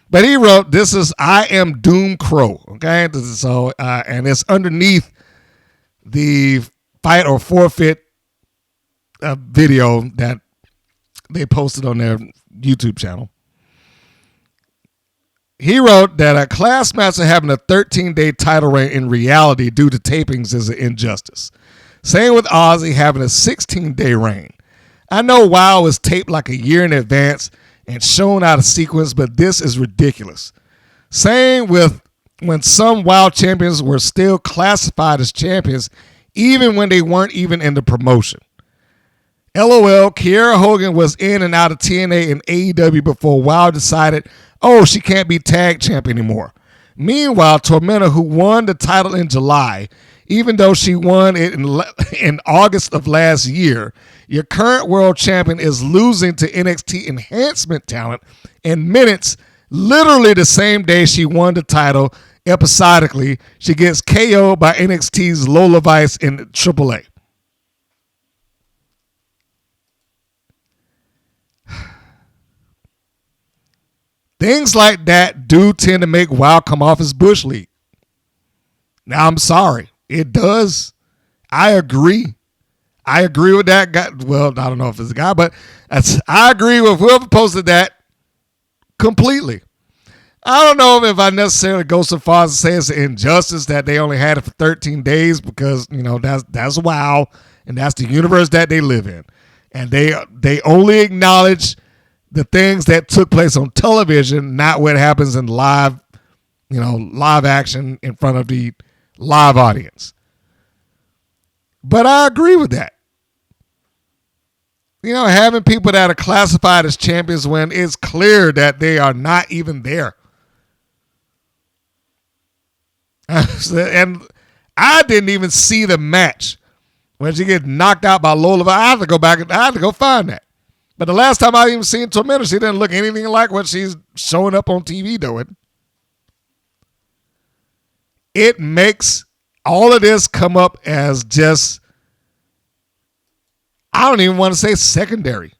But he wrote, "This is I Am Doom Crow." Okay, so and it's underneath the fight or forfeit video that they posted on their YouTube channel. He wrote that a Classmaster having a 13-day title reign in reality due to tapings is an injustice. Same with Ozzy having a 16-day reign. I know WoW is taped like a year in advance and shown out of sequence, but this is ridiculous. Same with when some WoW champions were still classified as champions even when they weren't even in the promotion. LOL, Kiera Hogan was in and out of TNA and AEW before WoW decided, oh, she can't be tag champ anymore. Meanwhile, Tormenta, who won the title in July, even though she won it in August of last year, your current world champion is losing to NXT enhancement talent in minutes, literally the same day she won the title. Episodically, she gets KO'd by NXT's Lola Vice in AAA. Things like that do tend to make WoW come off as Bush League. Now, I'm sorry. It does. I agree. I agree with that guy. Well, I don't know if it's a guy, but I agree with whoever posted that completely. I don't know if I necessarily go so far as to say it's an injustice that they only had it for 13 days because, that's WoW, and that's the universe that they live in. And they only acknowledge the things that took place on television, not what happens in live action in front of the live audience. But I agree with that. Having people that are classified as champions when it's clear that they are not even there. And I didn't even see the match when she gets knocked out by Lola. I have to go back and I have to go find that. But the last time I even seen Tormenta, she didn't look anything like what she's showing up on TV doing. It makes all of this come up as just, I don't even want to say secondary.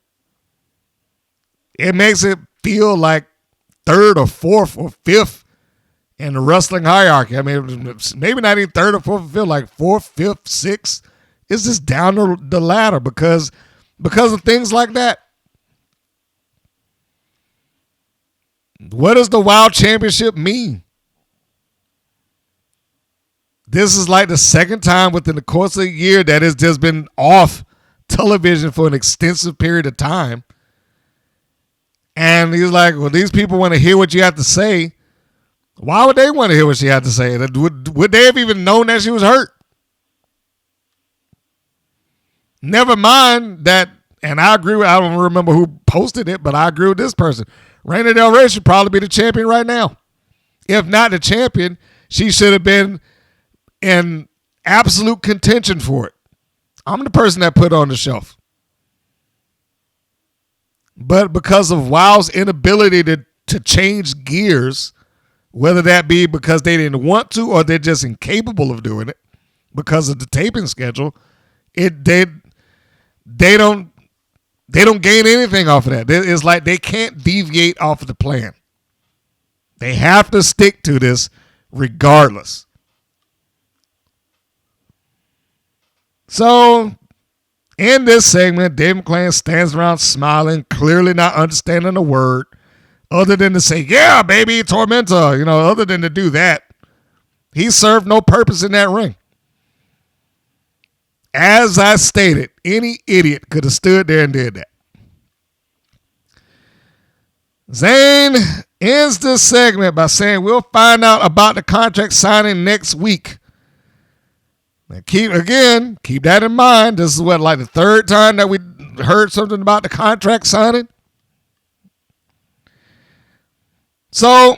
It makes it feel like third or fourth or fifth in the wrestling hierarchy. I mean, maybe not even third or fourth or fifth, like fourth, fifth, sixth. It's just down the ladder because of things like that. What does the WoW Championship mean? This is like the second time within the course of a year that it's just been off television for an extensive period of time. And he's like, well, these people want to hear what you have to say. Why would they want to hear what she had to say? Would they have even known that she was hurt? Never mind that, and I agree with, I don't remember who posted it, but I agree with this person. Reina Del Rey should probably be the champion right now. If not the champion, she should have been in absolute contention for it. I'm the person that put it on the shelf. But because of WoW's inability to change gears, whether that be because they didn't want to or they're just incapable of doing it because of the taping schedule, they don't gain anything off of that. It's like they can't deviate off of the plan. They have to stick to this regardless. So, in this segment, Dave McLane stands around smiling, clearly not understanding a word, other than to say, yeah, baby, Tormenta, other than to do that. He served no purpose in that ring. As I stated, any idiot could have stood there and did that. Zane ends this segment by saying we'll find out about the contract signing next week. Now keep that in mind. This is like the third time that we heard something about the contract signing. So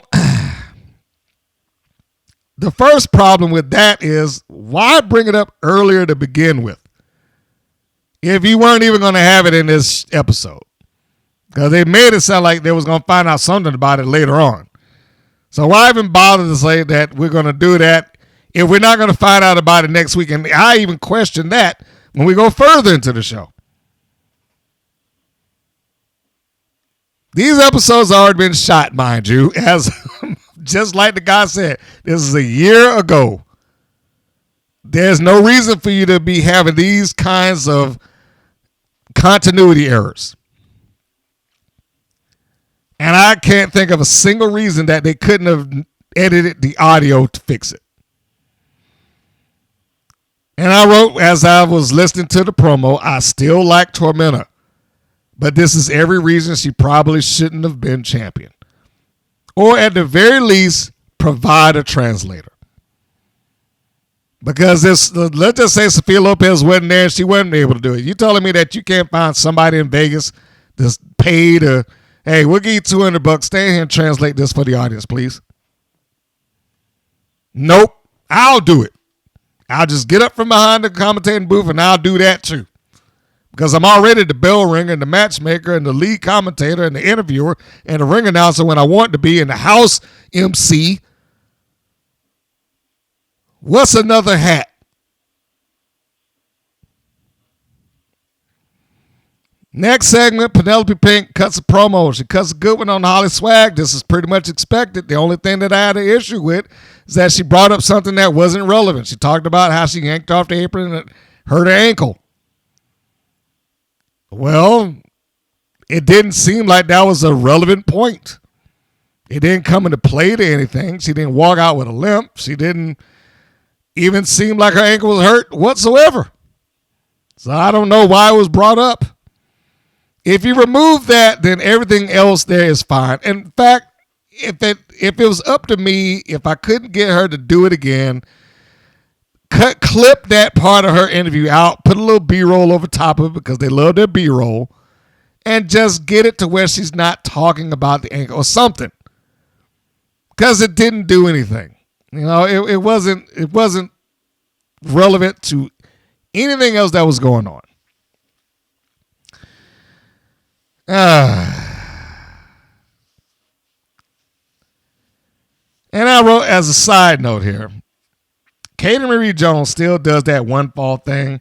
the first problem with that is why bring it up earlier to begin with if you weren't even going to have it in this episode? Because they made it sound like they was going to find out something about it later on. So why even bother to say that we're going to do that if we're not going to find out about it next week? And I even question that when we go further into the show. These episodes have already been shot, mind you, as just like the guy said, this is a year ago. There's no reason for you to be having these kinds of continuity errors. And I can't think of a single reason that they couldn't have edited the audio to fix it. And I wrote, as I was listening to the promo, I still like Tormenta. But this is every reason she probably shouldn't have been champion. Or at the very least, provide a translator. Because let's just say Sophia Lopez wasn't there and she wasn't able to do it. You telling me that you can't find somebody in Vegas that's paid to, hey, we'll give you $200. Stay here and translate this for the audience, please. Nope. I'll do it. I'll just get up from behind the commentating booth and I'll do that too. Because I'm already the bell ringer and the matchmaker and the lead commentator and the interviewer and the ring announcer when I want to be in the house MC. What's another hat? Next segment, Penelope Pink cuts a promo. She cuts a good one on HollySwag. This is pretty much expected. The only thing that I had an issue with is that she brought up something that wasn't relevant. She talked about how she yanked off the apron and it hurt her ankle. Well, it didn't seem like that was a relevant point. It didn't come into play to anything. She didn't walk out with a limp. She didn't even seem like her ankle was hurt whatsoever. So I don't know why it was brought up. If you remove that, then everything else there is fine. In fact, if it was up to me, if I couldn't get her to do it again, clip that part of her interview out, put a little B-roll over top of it because they love their B-roll, and just get it to where she's not talking about the ankle or something. Because it didn't do anything. You know, it wasn't relevant to anything else that was going on. And I wrote as a side note here, Katie Marie Jones still does that one fall thing.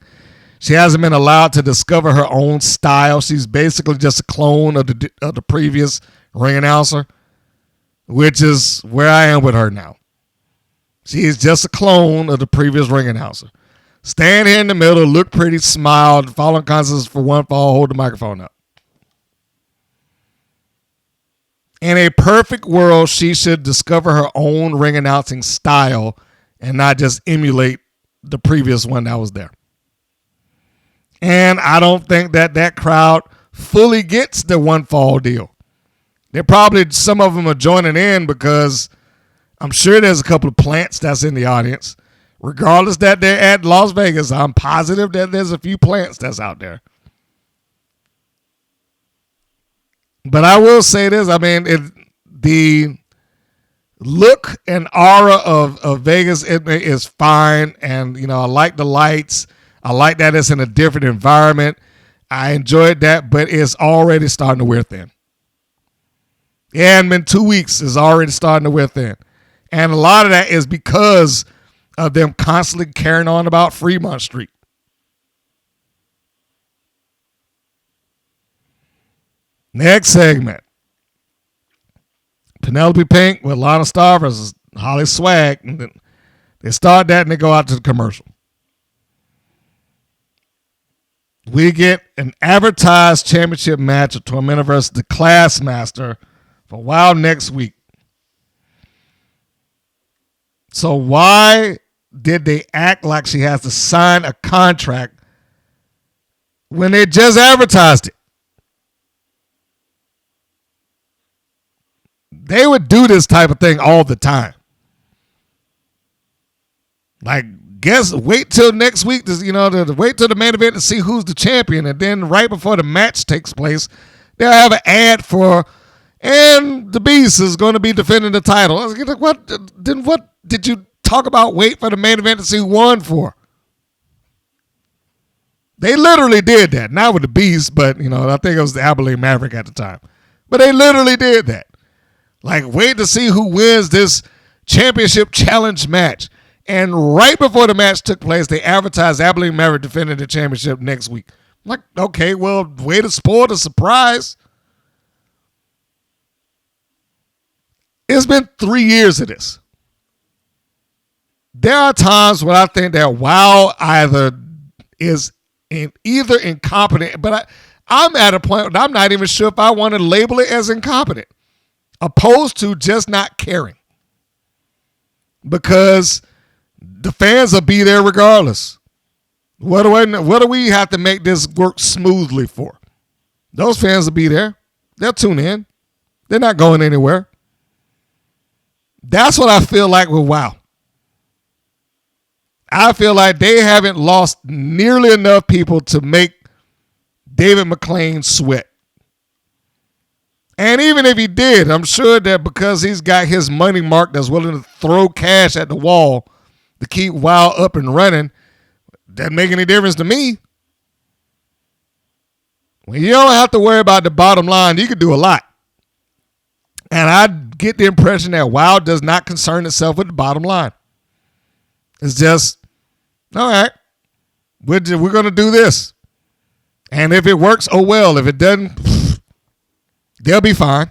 She hasn't been allowed to discover her own style. She's basically just a clone of the previous ring announcer, which is where I am with her now. She is just a clone of the previous ring announcer. Stand here in the middle, look pretty, smile, follow consensus for one fall, hold the microphone up. In a perfect world, she should discover her own ring announcing style and not just emulate the previous one that was there. And I don't think that crowd fully gets the one fall deal. They're probably, some of them are joining in because I'm sure there's a couple of plants that's in the audience. Regardless that they're at Las Vegas, I'm positive that there's a few plants that's out there. But I will say this, I mean, the look and aura of Vegas is fine. And, you know, I like the lights. I like that it's in a different environment. I enjoyed that, but it's already starting to wear thin. It hadn't been 2 weeks. It's already starting to wear thin. And a lot of that is because of them constantly carrying on about Fremont Street. Next segment. Penelope Pink with Lana Star versus HollySwag. And then they start that and they go out to the commercial. We get an advertised championship match of Tormenta versus the Classmaster for Wild next week. So why did they act like she has to sign a contract when they just advertised it? They would do this type of thing all the time. Like, wait till next week, to wait till the main event to see who's the champion. And then right before the match takes place, they'll have an ad for, and the Beast is going to be defending the title. I was like, what did you talk about wait for the main event to see who won for? They literally did that. Not with the Beast, but, I think it was the Abilene Maverick at the time. But they literally did that. Like, wait to see who wins this championship challenge match. And right before the match took place, they advertised Abilene Maverick defending the championship next week. I'm like, okay, well, way to spoil the surprise. It's been 3 years of this. There are times when I think that WoW either is incompetent, but I'm at a point where I'm not even sure if I want to label it as incompetent, opposed to just not caring. Because the fans will be there regardless. What do we have to make this work smoothly for? Those fans will be there. They'll tune in. They're not going anywhere. That's what I feel like with WoW. I feel like they haven't lost nearly enough people to make David McLane sweat. And even if he did, I'm sure that because he's got his money mark that's willing to throw cash at the wall to keep WoW up and running, doesn't make any difference to me. When you don't have to worry about the bottom line, you can do a lot. And I get the impression that WoW does not concern itself with the bottom line. It's just, all right, we're going to do this. And if it works, oh well. If it doesn't, they'll be fine.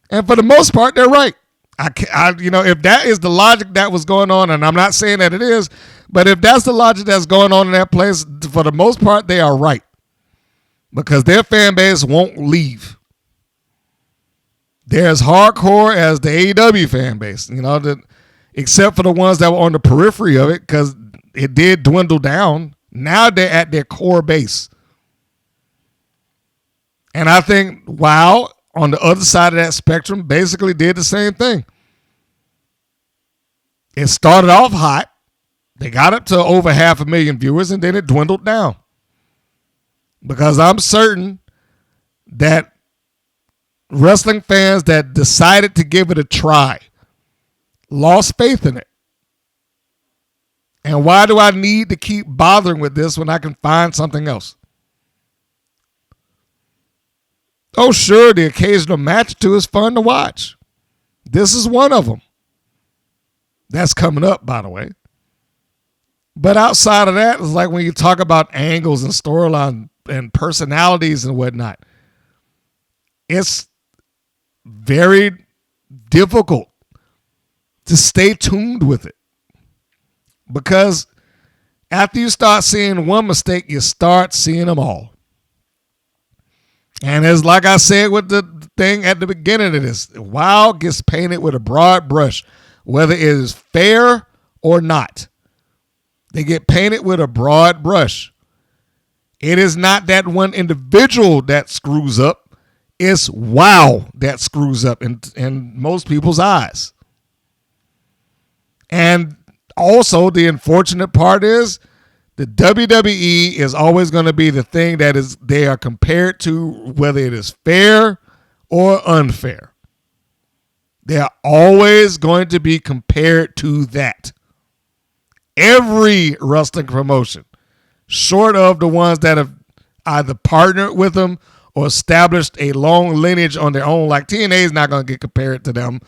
And for the most part, they're right. If that is the logic that was going on, and I'm not saying that it is, but if that's the logic that's going on in that place, for the most part, they are right. Because their fan base won't leave. They're as hardcore as the AEW fan base, except for the ones that were on the periphery of it, because it did dwindle down. Now they're at their core base. And I think WoW, on the other side of that spectrum, basically did the same thing. It started off hot. They got up to over 500,000 viewers, and then it dwindled down. Because I'm certain that wrestling fans that decided to give it a try lost faith in it. And why do I need to keep bothering with this when I can find something else? Oh, sure, the occasional match or two is fun to watch. This is one of them. That's coming up, by the way. But outside of that, it's like when you talk about angles and storyline and personalities and whatnot, it's very difficult to stay tuned with it. Because after you start seeing one mistake, you start seeing them all. And it's like I said with the thing at the beginning of this, WoW gets painted with a broad brush, whether it is fair or not. They get painted with a broad brush. It is not that one individual that screws up. It's WoW that screws up in most people's eyes. And also, the unfortunate part is the WWE is always going to be the thing that is they are compared to, whether it is fair or unfair. They are always going to be compared to that. Every wrestling promotion, short of the ones that have either partnered with them or established a long lineage on their own, like TNA is not going to get compared to them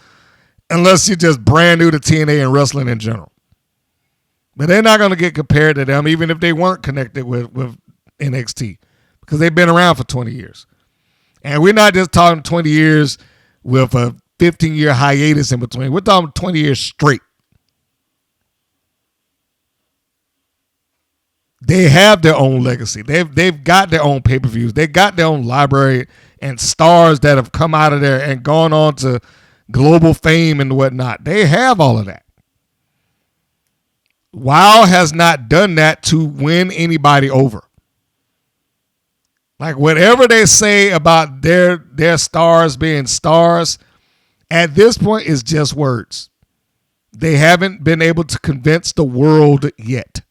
unless you're just brand new to TNA and wrestling in general. But they're not going to get compared to them, even if they weren't connected with NXT, because they've been around for 20 years. And we're not just talking 20 years with a 15-year hiatus in between. We're talking 20 years straight. They have their own legacy. They've got their own pay-per-views. They got their own library and stars that have come out of there and gone on to global fame and whatnot. They have all of that. WoW has not done that to win anybody over. Like whatever they say about their stars being stars, At this point, it's just words. They haven't been able to convince the world yet.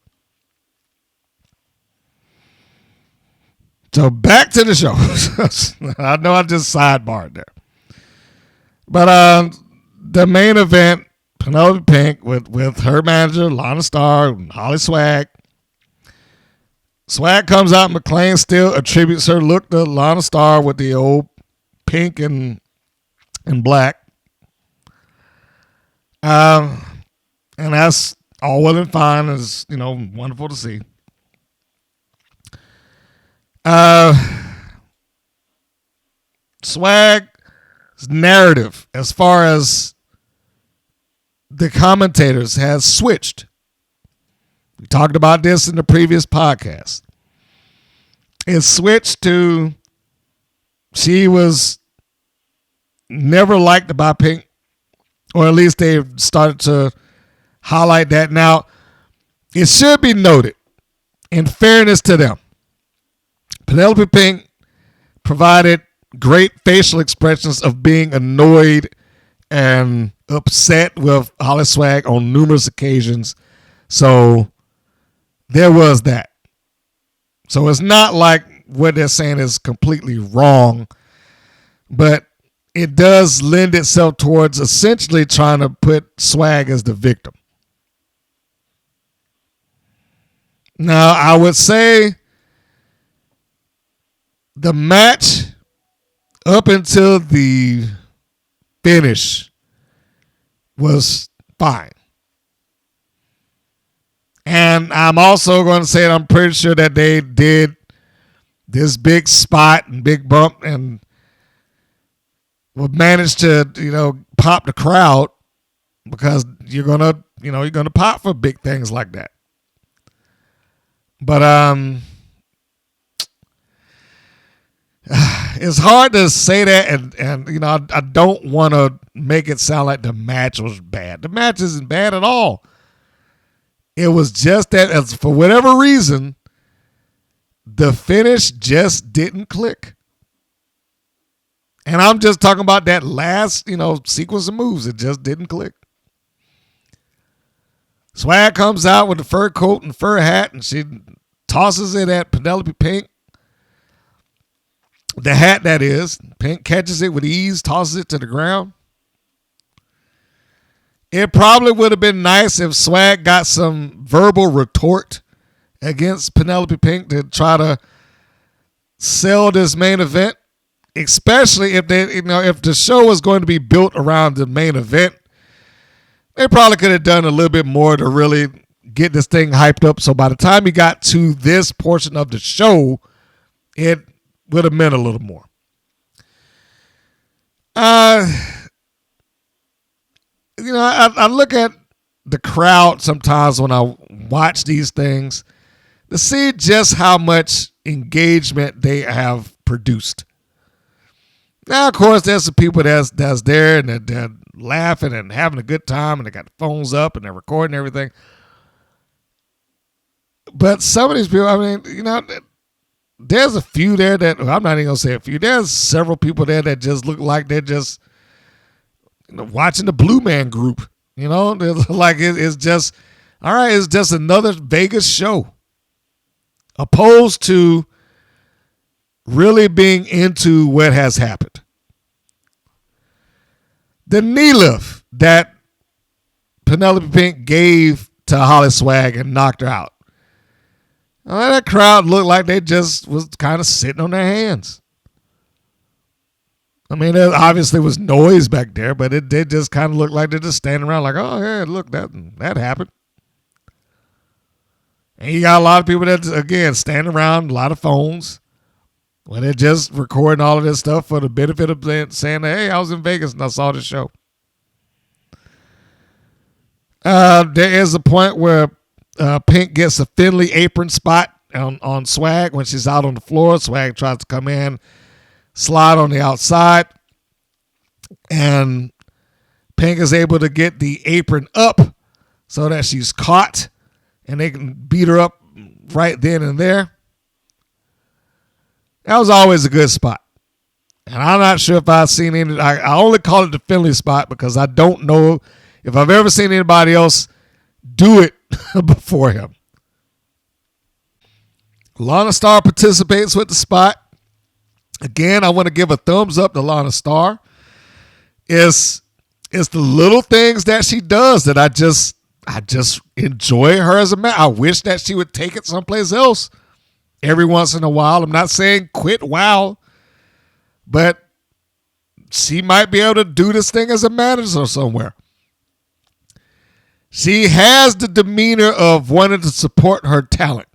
So back to the show. I know I just sidebarred there. But the main event, Penelope Pink with her manager, Lana Starr, and HollySwag. Swag comes out. McLane still attributes her look to Lana Starr with the old pink and black. And that's all well and fine. It's, wonderful to see. Swag's narrative as far as the commentators has switched. We talked about this in the previous podcast. It switched to she was never liked by Pink, or at least they've started to highlight that. Now, it should be noted, in fairness to them, Penelope Pink provided great facial expressions of being annoyed and upset with HollySwag on numerous occasions. So there was that. So it's not like what they're saying is completely wrong, but it does lend itself towards essentially trying to put Swag as the victim. Now, I would say the match up until the finish was fine. And I'm also going to say that I'm pretty sure that they did this big spot and big bump and would manage to, pop the crowd, because you're going to pop for big things like that. But it's hard to say that, and I don't want to make it sound like the match was bad. The match isn't bad at all. It was just that, as for whatever reason, the finish just didn't click. And I'm just talking about that last, sequence of moves. It just didn't click. Swag comes out with the fur coat and fur hat, and she tosses it at Penelope Pink. The hat, that is. Pink catches it with ease, tosses it to the ground. It probably would have been nice if Swag got some verbal retort against Penelope Pink to try to sell this main event, especially if if the show was going to be built around the main event. They probably could have done a little bit more to really get this thing hyped up. So by the time you got to this portion of the show, it would have meant a little more. I look at the crowd sometimes when I watch these things to see just how much engagement they have produced. Now, of course, there's some people that's there and they're laughing and having a good time, and they got the phones up and they're recording everything. But some of these people, there's a few there that, I'm not even going to say a few, there's several people there that just look like they're just watching the Blue Man Group. Like it's just, all right, it's just another Vegas show, opposed to really being into what has happened. The knee lift that Penelope Pink gave to HollySwag and knocked her out. Well, that crowd looked like they just was kind of sitting on their hands. There obviously was noise back there, but it did just kind of look like they're just standing around like, oh, yeah, look, that happened. And you got a lot of people that, again, standing around, a lot of phones, when they're just recording all of this stuff for the benefit of saying, hey, I was in Vegas and I saw this show. There is a point where Pink gets a Finley apron spot on Swag when she's out on the floor. Swag tries to come in, slide on the outside, and Pink is able to get the apron up so that she's caught and they can beat her up right then and there. That was always a good spot. And I'm not sure if I've seen any. I only call it the Finley spot because I don't know if I've ever seen anybody else do it before him. Lana Star participates with the spot. Again, I want to give a thumbs up to Lana Star. It's the little things that she does that I just enjoy her as a man. I wish that she would take it someplace else every once in a while. I'm not saying quit WoW, but she might be able to do this thing as a manager somewhere. She has the demeanor of wanting to support her talent.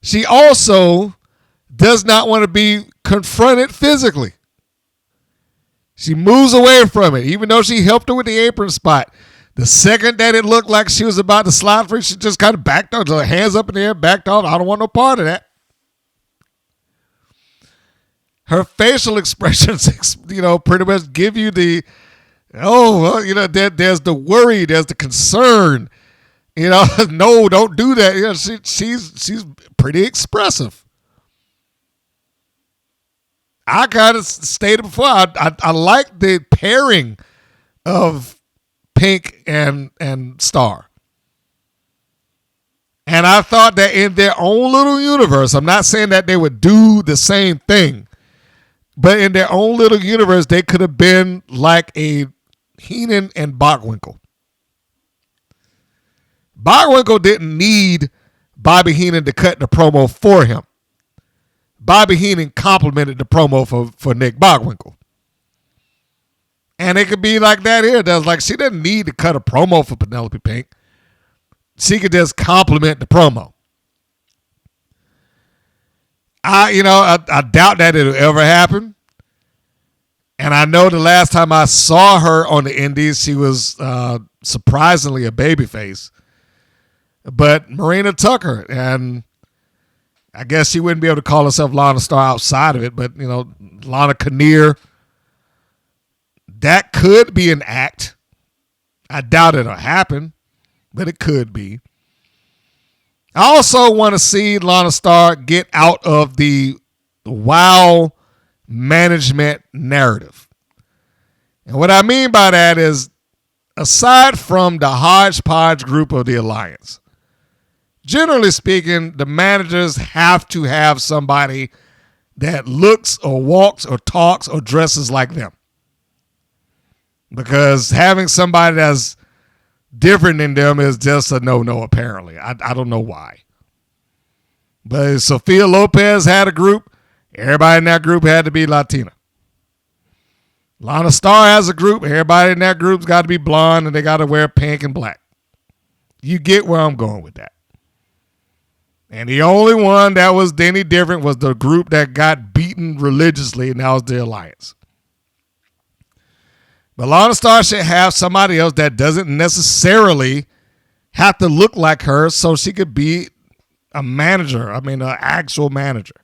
She also does not want to be confronted physically. She moves away from it, even though she helped her with the apron spot. The second that it looked like she was about to slide free, she just kind of backed off, her hands up in the air, backed off. I don't want no part of that. Her facial expressions, pretty much give you the, there's the worry, there's the concern. No, don't do that. She's pretty expressive. I kind of stated before, I like the pairing of Pink and Star. And I thought that in their own little universe, I'm not saying that they would do the same thing, but in their own little universe, they could have been like a Heenan and Bockwinkel. Bockwinkel didn't need Bobby Heenan to cut the promo for him. Bobby Heenan complimented the promo for Nick Bockwinkel. And it could be like that here. That's like she doesn't need to cut a promo for Penelope Pink. She could just compliment the promo. I doubt that it'll ever happen. And I know the last time I saw her on the Indies, she was surprisingly a babyface. But Marina took her, and I guess she wouldn't be able to call herself Lana Star outside of it, but, Lana Kinnear, that could be an act. I doubt it'll happen, but it could be. I also want to see Lana Star get out of the WoW management narrative. And what I mean by that is, aside from the hodgepodge group of the Alliance, generally speaking, the managers have to have somebody that looks or walks or talks or dresses like them. Because having somebody that's different than them is just a no-no, apparently. I don't know why. But if Sophia Lopez had a group, everybody in that group had to be Latina. Lana Star has a group, everybody in that group's got to be blonde and they got to wear pink and black. You get where I'm going with that. And the only one that was any different was the group that got beaten religiously, and that was the Alliance. But Lana Star should have somebody else that doesn't necessarily have to look like her so she could be a manager. An actual manager.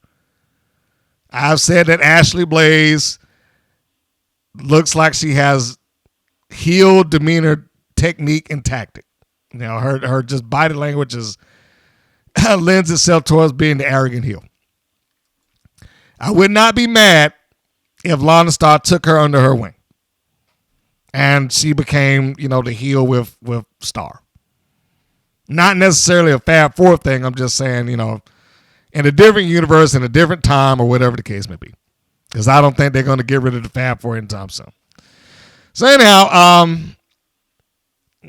I've said that Ashley Blaze looks like she has heel demeanor, technique, and tactic. Her just body language lends itself towards being the arrogant heel. I would not be mad if Lana Star took her under her wing and she became, the heel with Star. Not necessarily a Fab Four thing. I'm just saying, in a different universe, in a different time, or whatever the case may be. Because I don't think they're going to get rid of the Fab Four anytime soon. So anyhow,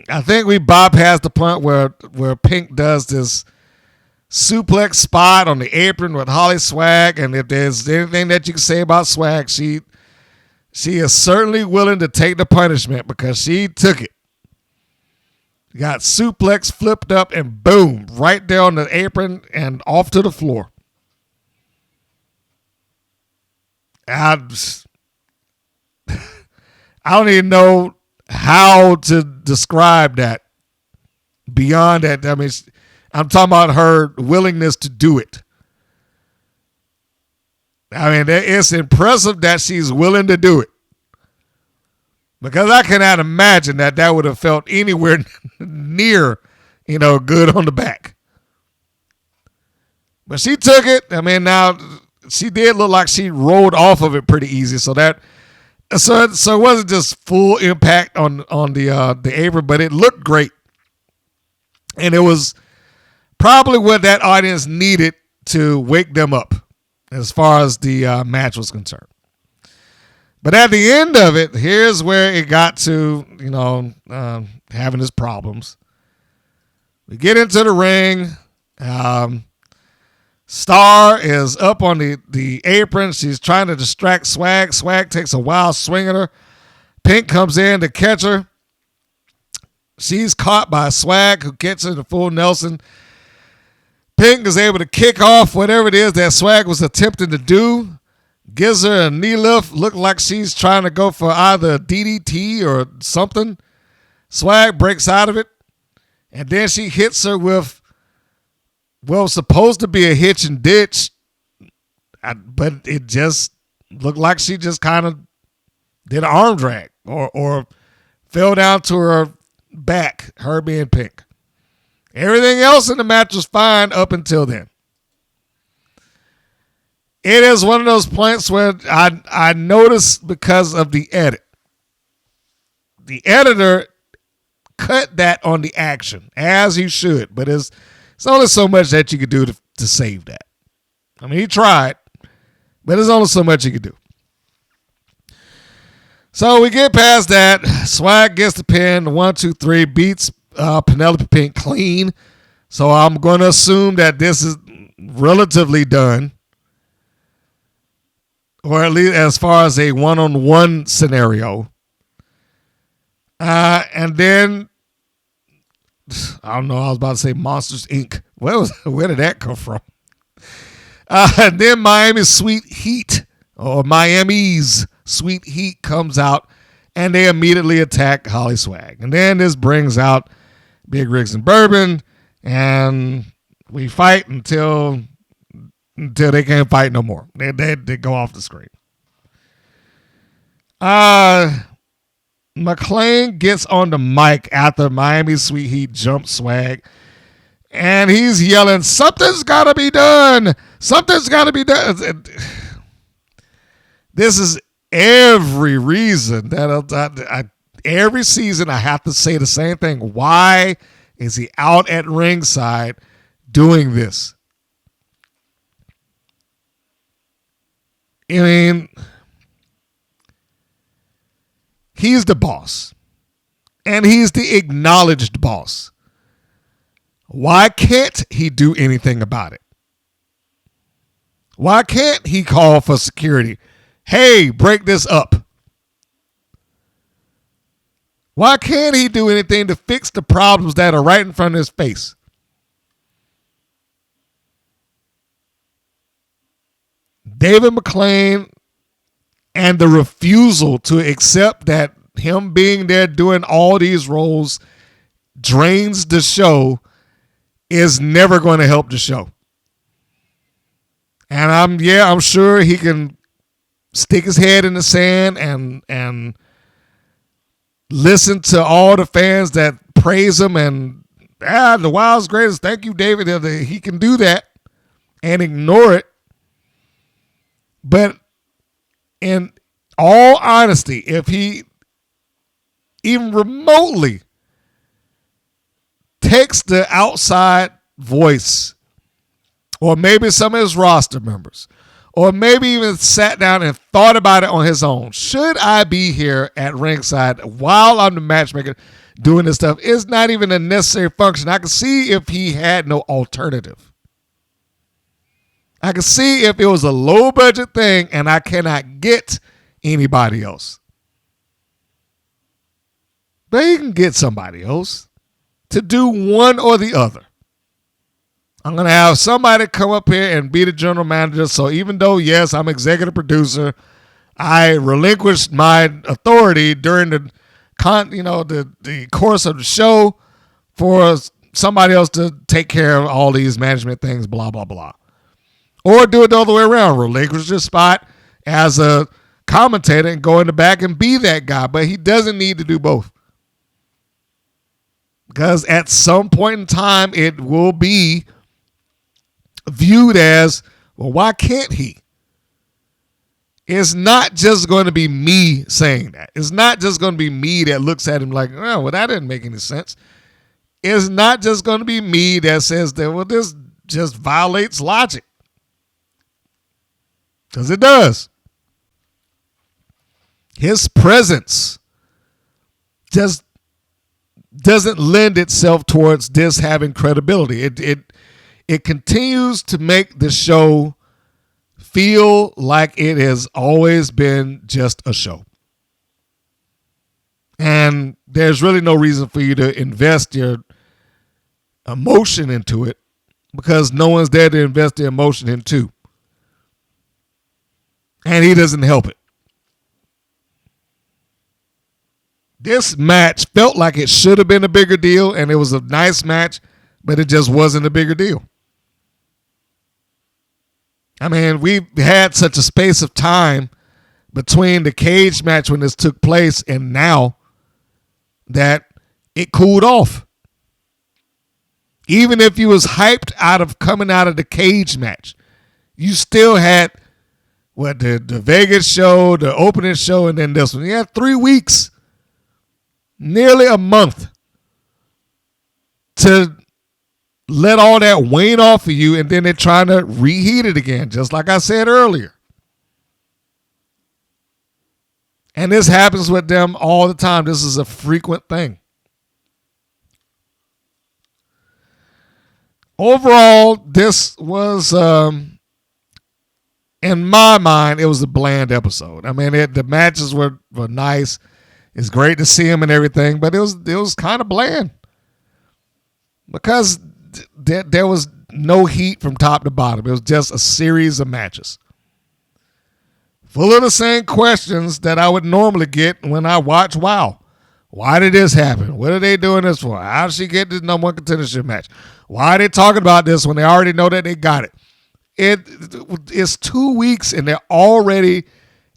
I think we bypassed the point where Pink does this suplex spot on the apron with HollySwag, and if there's anything that you can say about Swag, she is certainly willing to take the punishment because she took it. Got suplex flipped up and boom, right there on the apron and off to the floor. I don't even know how to describe that beyond that. I'm talking about her willingness to do it. It's impressive that she's willing to do it. Because I cannot imagine that would have felt anywhere near, good on the back. But she took it. Now she did look like she rolled off of it pretty easy. So it wasn't just full impact on the apron, but it looked great. And it was probably what that audience needed to wake them up as far as the match was concerned. But at the end of it, here's where it got to, having its problems. We get into the ring. Star is up on the apron. She's trying to distract Swag. Swag takes a wild swing at her. Pink comes in to catch her. She's caught by Swag, who gets her to full Nelson. Pink is able to kick off whatever it is that Swag was attempting to do. Gives her a knee lift. Looked like she's trying to go for either a DDT or something. Swag breaks out of it. And then she hits her with, supposed to be a hitch and ditch. But it just looked like she just kind of did an arm drag or fell down to her back, her being Pink. Everything else in the match was fine up until then. It is one of those points where I noticed because of the edit. The editor cut that on the action, as he should, but it's only so much that you could do to save that. I mean, he tried, but there's only so much you could do. So we get past that. Swag gets the pin. 1, 2, 3 beats Penelope Pink clean. So I'm going to assume that this is relatively done. Or at least as far as a one-on-one scenario. And then, I don't know, I was about to say Monsters, Inc. Where did that come from? And then Miami's Sweet Heat comes out, and they immediately attack HollySwag. And then this brings out Big Rigs and Bourbon, and we fight until they can't fight no more. They go off the screen. McLane gets on the mic after Miami's Sweet Heat jumps Swag, and he's yelling, "Something's got to be done! Something's got to be done!" This is every reason that every season I have to say the same thing. Why is he out at ringside doing this? I mean, he's the boss, and he's the acknowledged boss. Why can't he do anything about it? Why can't he call for security? Hey, break this up. Why can't he do anything to fix the problems that are right in front of his face? David McLane and the refusal to accept that him being there doing all these roles drains the show is never going to help the show. And I'm sure he can stick his head in the sand and listen to all the fans that praise him and the Wild's greatest. Thank you, David. He can do that and ignore it. But in all honesty, if he even remotely takes the outside voice, or maybe some of his roster members, or maybe even sat down and thought about it on his own, should I be here at ringside while I'm the matchmaker doing this stuff? It's not even a necessary function. I can see if he had no alternative. I can see if it was a low budget thing and I cannot get anybody else. But he can get somebody else to do one or the other. I'm going to have somebody come up here and be the general manager. So even though, yes, I'm executive producer, I relinquished my authority during the course of the show for somebody else to take care of all these management things, blah, blah, blah. Or do it the other way around. Relinquish your spot as a commentator and go in the back and be that guy. But he doesn't need to do both. Because at some point in time, it will be viewed as, well, why can't he? It's not just going to be me saying that. It's not just going to be me that looks at him like, oh, well, that didn't make any sense. It's not just going to be me that says that, well, this just violates logic. Because it does. His presence just doesn't lend itself towards this having credibility. It continues to make the show feel like it has always been just a show. And there's really no reason for you to invest your emotion into it because no one's there to invest their emotion into. And he doesn't help it. This match felt like it should have been a bigger deal, and it was a nice match, but it just wasn't a bigger deal. I mean, we've had such a space of time between the cage match when this took place and now that it cooled off. Even if you was hyped out of coming out of the cage match, you still had the Vegas show, the opening show, and then this one. You had 3 weeks, nearly a month to let all that wane off of you, and then they're trying to reheat it again, just like I said earlier. And this happens with them all the time. This is a frequent thing. Overall, this was, in my mind, it was a bland episode. I mean, the matches were nice. It's great to see them and everything, but it was kind of bland because there was no heat from top to bottom. It was just a series of matches full of the same questions that I would normally get when I watch WoW. Why did this happen? What are they doing this for? How did she get this number one contendership match? Why are they talking about this when they already know that they got it? It's 2 weeks and they're already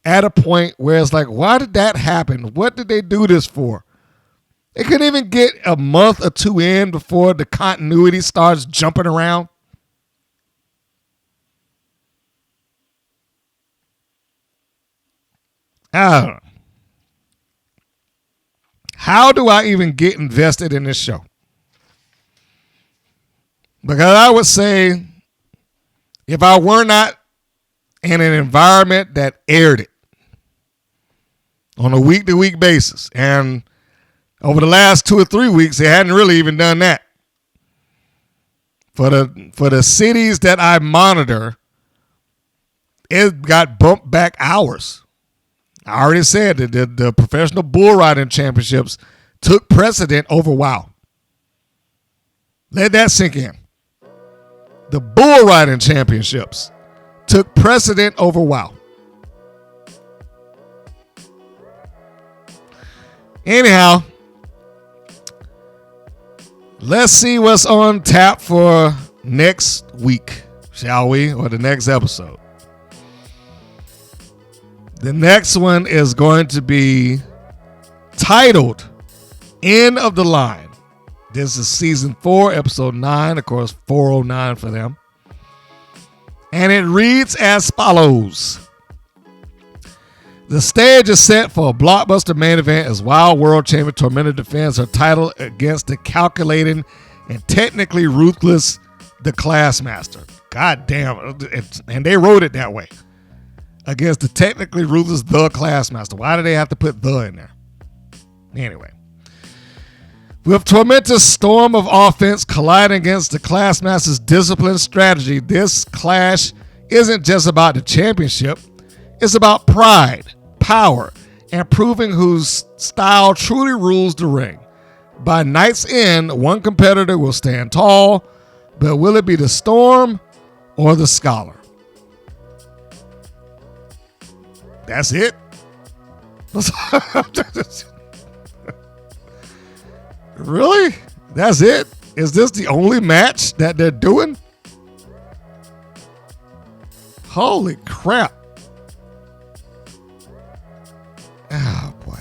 at a point where it's like, why did that happen? What did they do this for? They couldn't even get a month or two in before the continuity starts jumping around. I don't know. How do I even get invested in this show? Because I would say if I were not in an environment that aired it on a week-to-week basis, and over the last 2 or 3 weeks, they hadn't really even done that. For the cities that I monitor, it got bumped back hours. I already said that the professional bull riding championships took precedent over WoW. Let that sink in. The bull riding championships took precedent over WoW. Anyhow, let's see what's on tap for next week, shall we? Or the next episode. The next one is going to be titled End of the Line. This is season 4, episode 9, of course, 409 for them. And it reads as follows. The stage is set for a blockbuster main event as Wild World Champion Tormenta defends her title against the calculating and technically ruthless the Classmaster. God damn. And they wrote it that way. Against the technically ruthless the Classmaster. Why do they have to put the in there? Anyway. With Tormenta's storm of offense colliding against the Classmaster's disciplined strategy, this clash isn't just about the championship. It's about pride, power, and proving whose style truly rules the ring. By night's end, one competitor will stand tall, but will it be the Storm or the Scholar? That's it? Really? That's it? Is this the only match that they're doing? Holy crap. Oh, boy.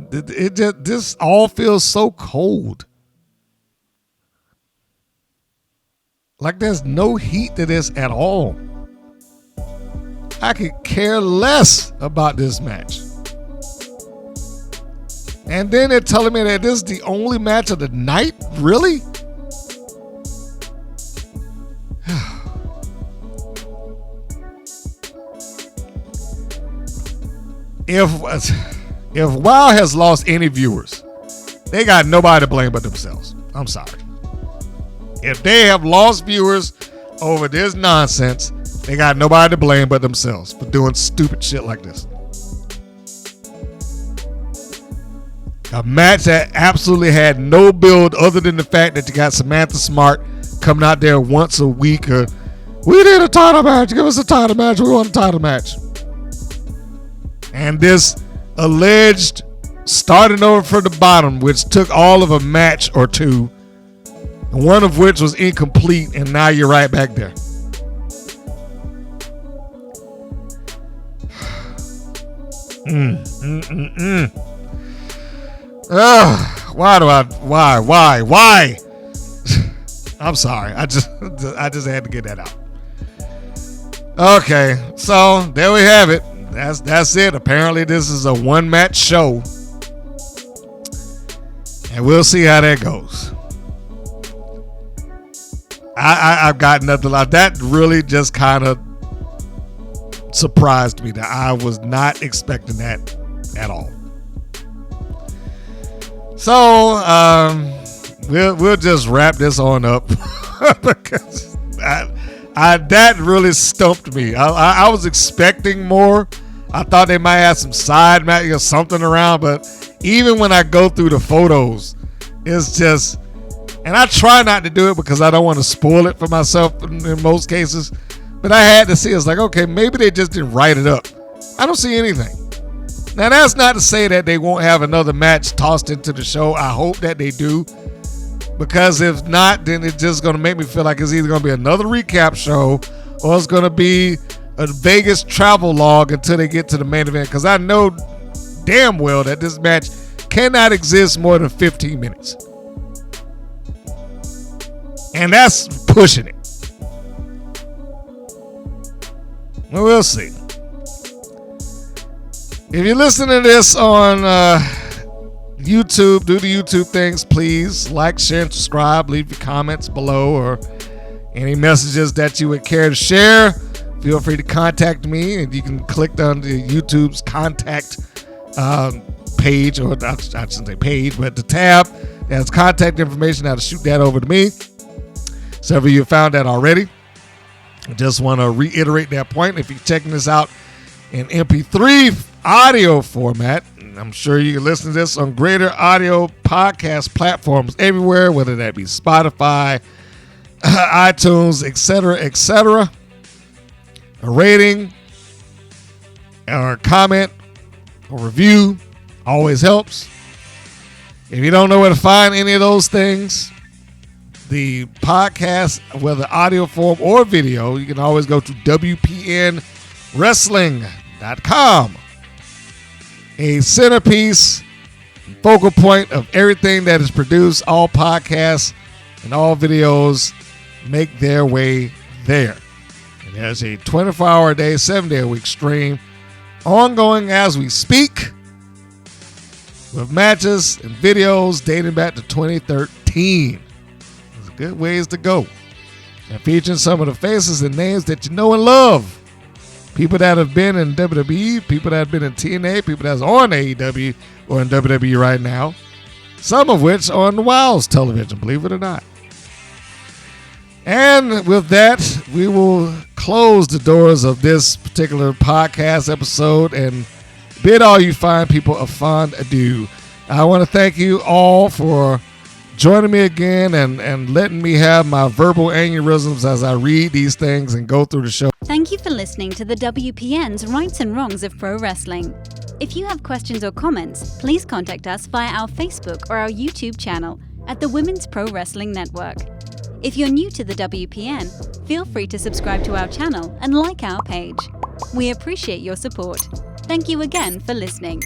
This all feels so cold. Like there's no heat to this at all. I could care less about this match. And then they're telling me that this is the only match of the night? Really? If WoW has lost any viewers, they got nobody to blame but themselves. I'm sorry. If they have lost viewers over this nonsense, they got nobody to blame but themselves for doing stupid shit like this. A match that absolutely had no build other than the fact that you got Samantha Smart coming out there once a week. We need a title match. Give us a title match. We want a title match. And this alleged starting over from the bottom, which took all of a match or two, one of which was incomplete, and now you're right back there. Why? I'm sorry. I just had to get that out. Okay, so there we have it. That's it. Apparently this is a one-match show. And we'll see how that goes. I've got nothing like that. Really just kind of surprised me that I was not expecting that at all. So we'll just wrap this on up because that really stumped me. I was expecting more. I thought they might have some side match or something around, but even when I go through the photos, it's just, and I try not to do it because I don't want to spoil it for myself in most cases, but I had to see. It's like, okay, maybe they just didn't write it up. I don't see anything. Now, that's not to say that they won't have another match tossed into the show. I hope that they do, because if not, then it's just going to make me feel like it's either going to be another recap show or it's going to be a Vegas travel log until they get to the main event, because I know damn well that this match cannot exist more than 15 minutes. And that's pushing it. Well, we'll see. If you're listening to this on YouTube, do the YouTube things, please. Like, share, and subscribe. Leave your comments below or any messages that you would care to share. Feel free to contact me, and you can click on the YouTube's contact page, or I shouldn't say page, but the tab that has contact information. Now to shoot that over to me. Several of you have found that already. I just want to reiterate that point. If you're checking this out in MP3 audio format, I'm sure you can listen to this on greater audio podcast platforms everywhere, whether that be Spotify, iTunes, etc. A rating or a comment or review always helps. If you don't know where to find any of those things, the podcast, whether audio form or video, you can always go to WPNWrestling.com. A centerpiece, focal point of everything that is produced. All podcasts and all videos make their way there. And there's a 24-hour-a-day, 7-day-a-week stream ongoing as we speak, with matches and videos dating back to 2013. There's good ways to go. And featuring some of the faces and names that you know and love. People that have been in WWE, people that have been in TNA, people that's on AEW or in WWE right now. Some of which are on the Wow's television, believe it or not. And with that, we will close the doors of this particular podcast episode and bid all you fine people a fond adieu. I want to thank you all for joining me again and letting me have my verbal aneurysms as I read these things and go through the show. Thank you for listening to the WPN's Rights and Wrongs of Pro Wrestling. If you have questions or comments, please contact us via our Facebook or our YouTube channel at the Women's Pro Wrestling Network. If you're new to the WPN, feel free to subscribe to our channel and like our page. We appreciate your support. Thank you again for listening.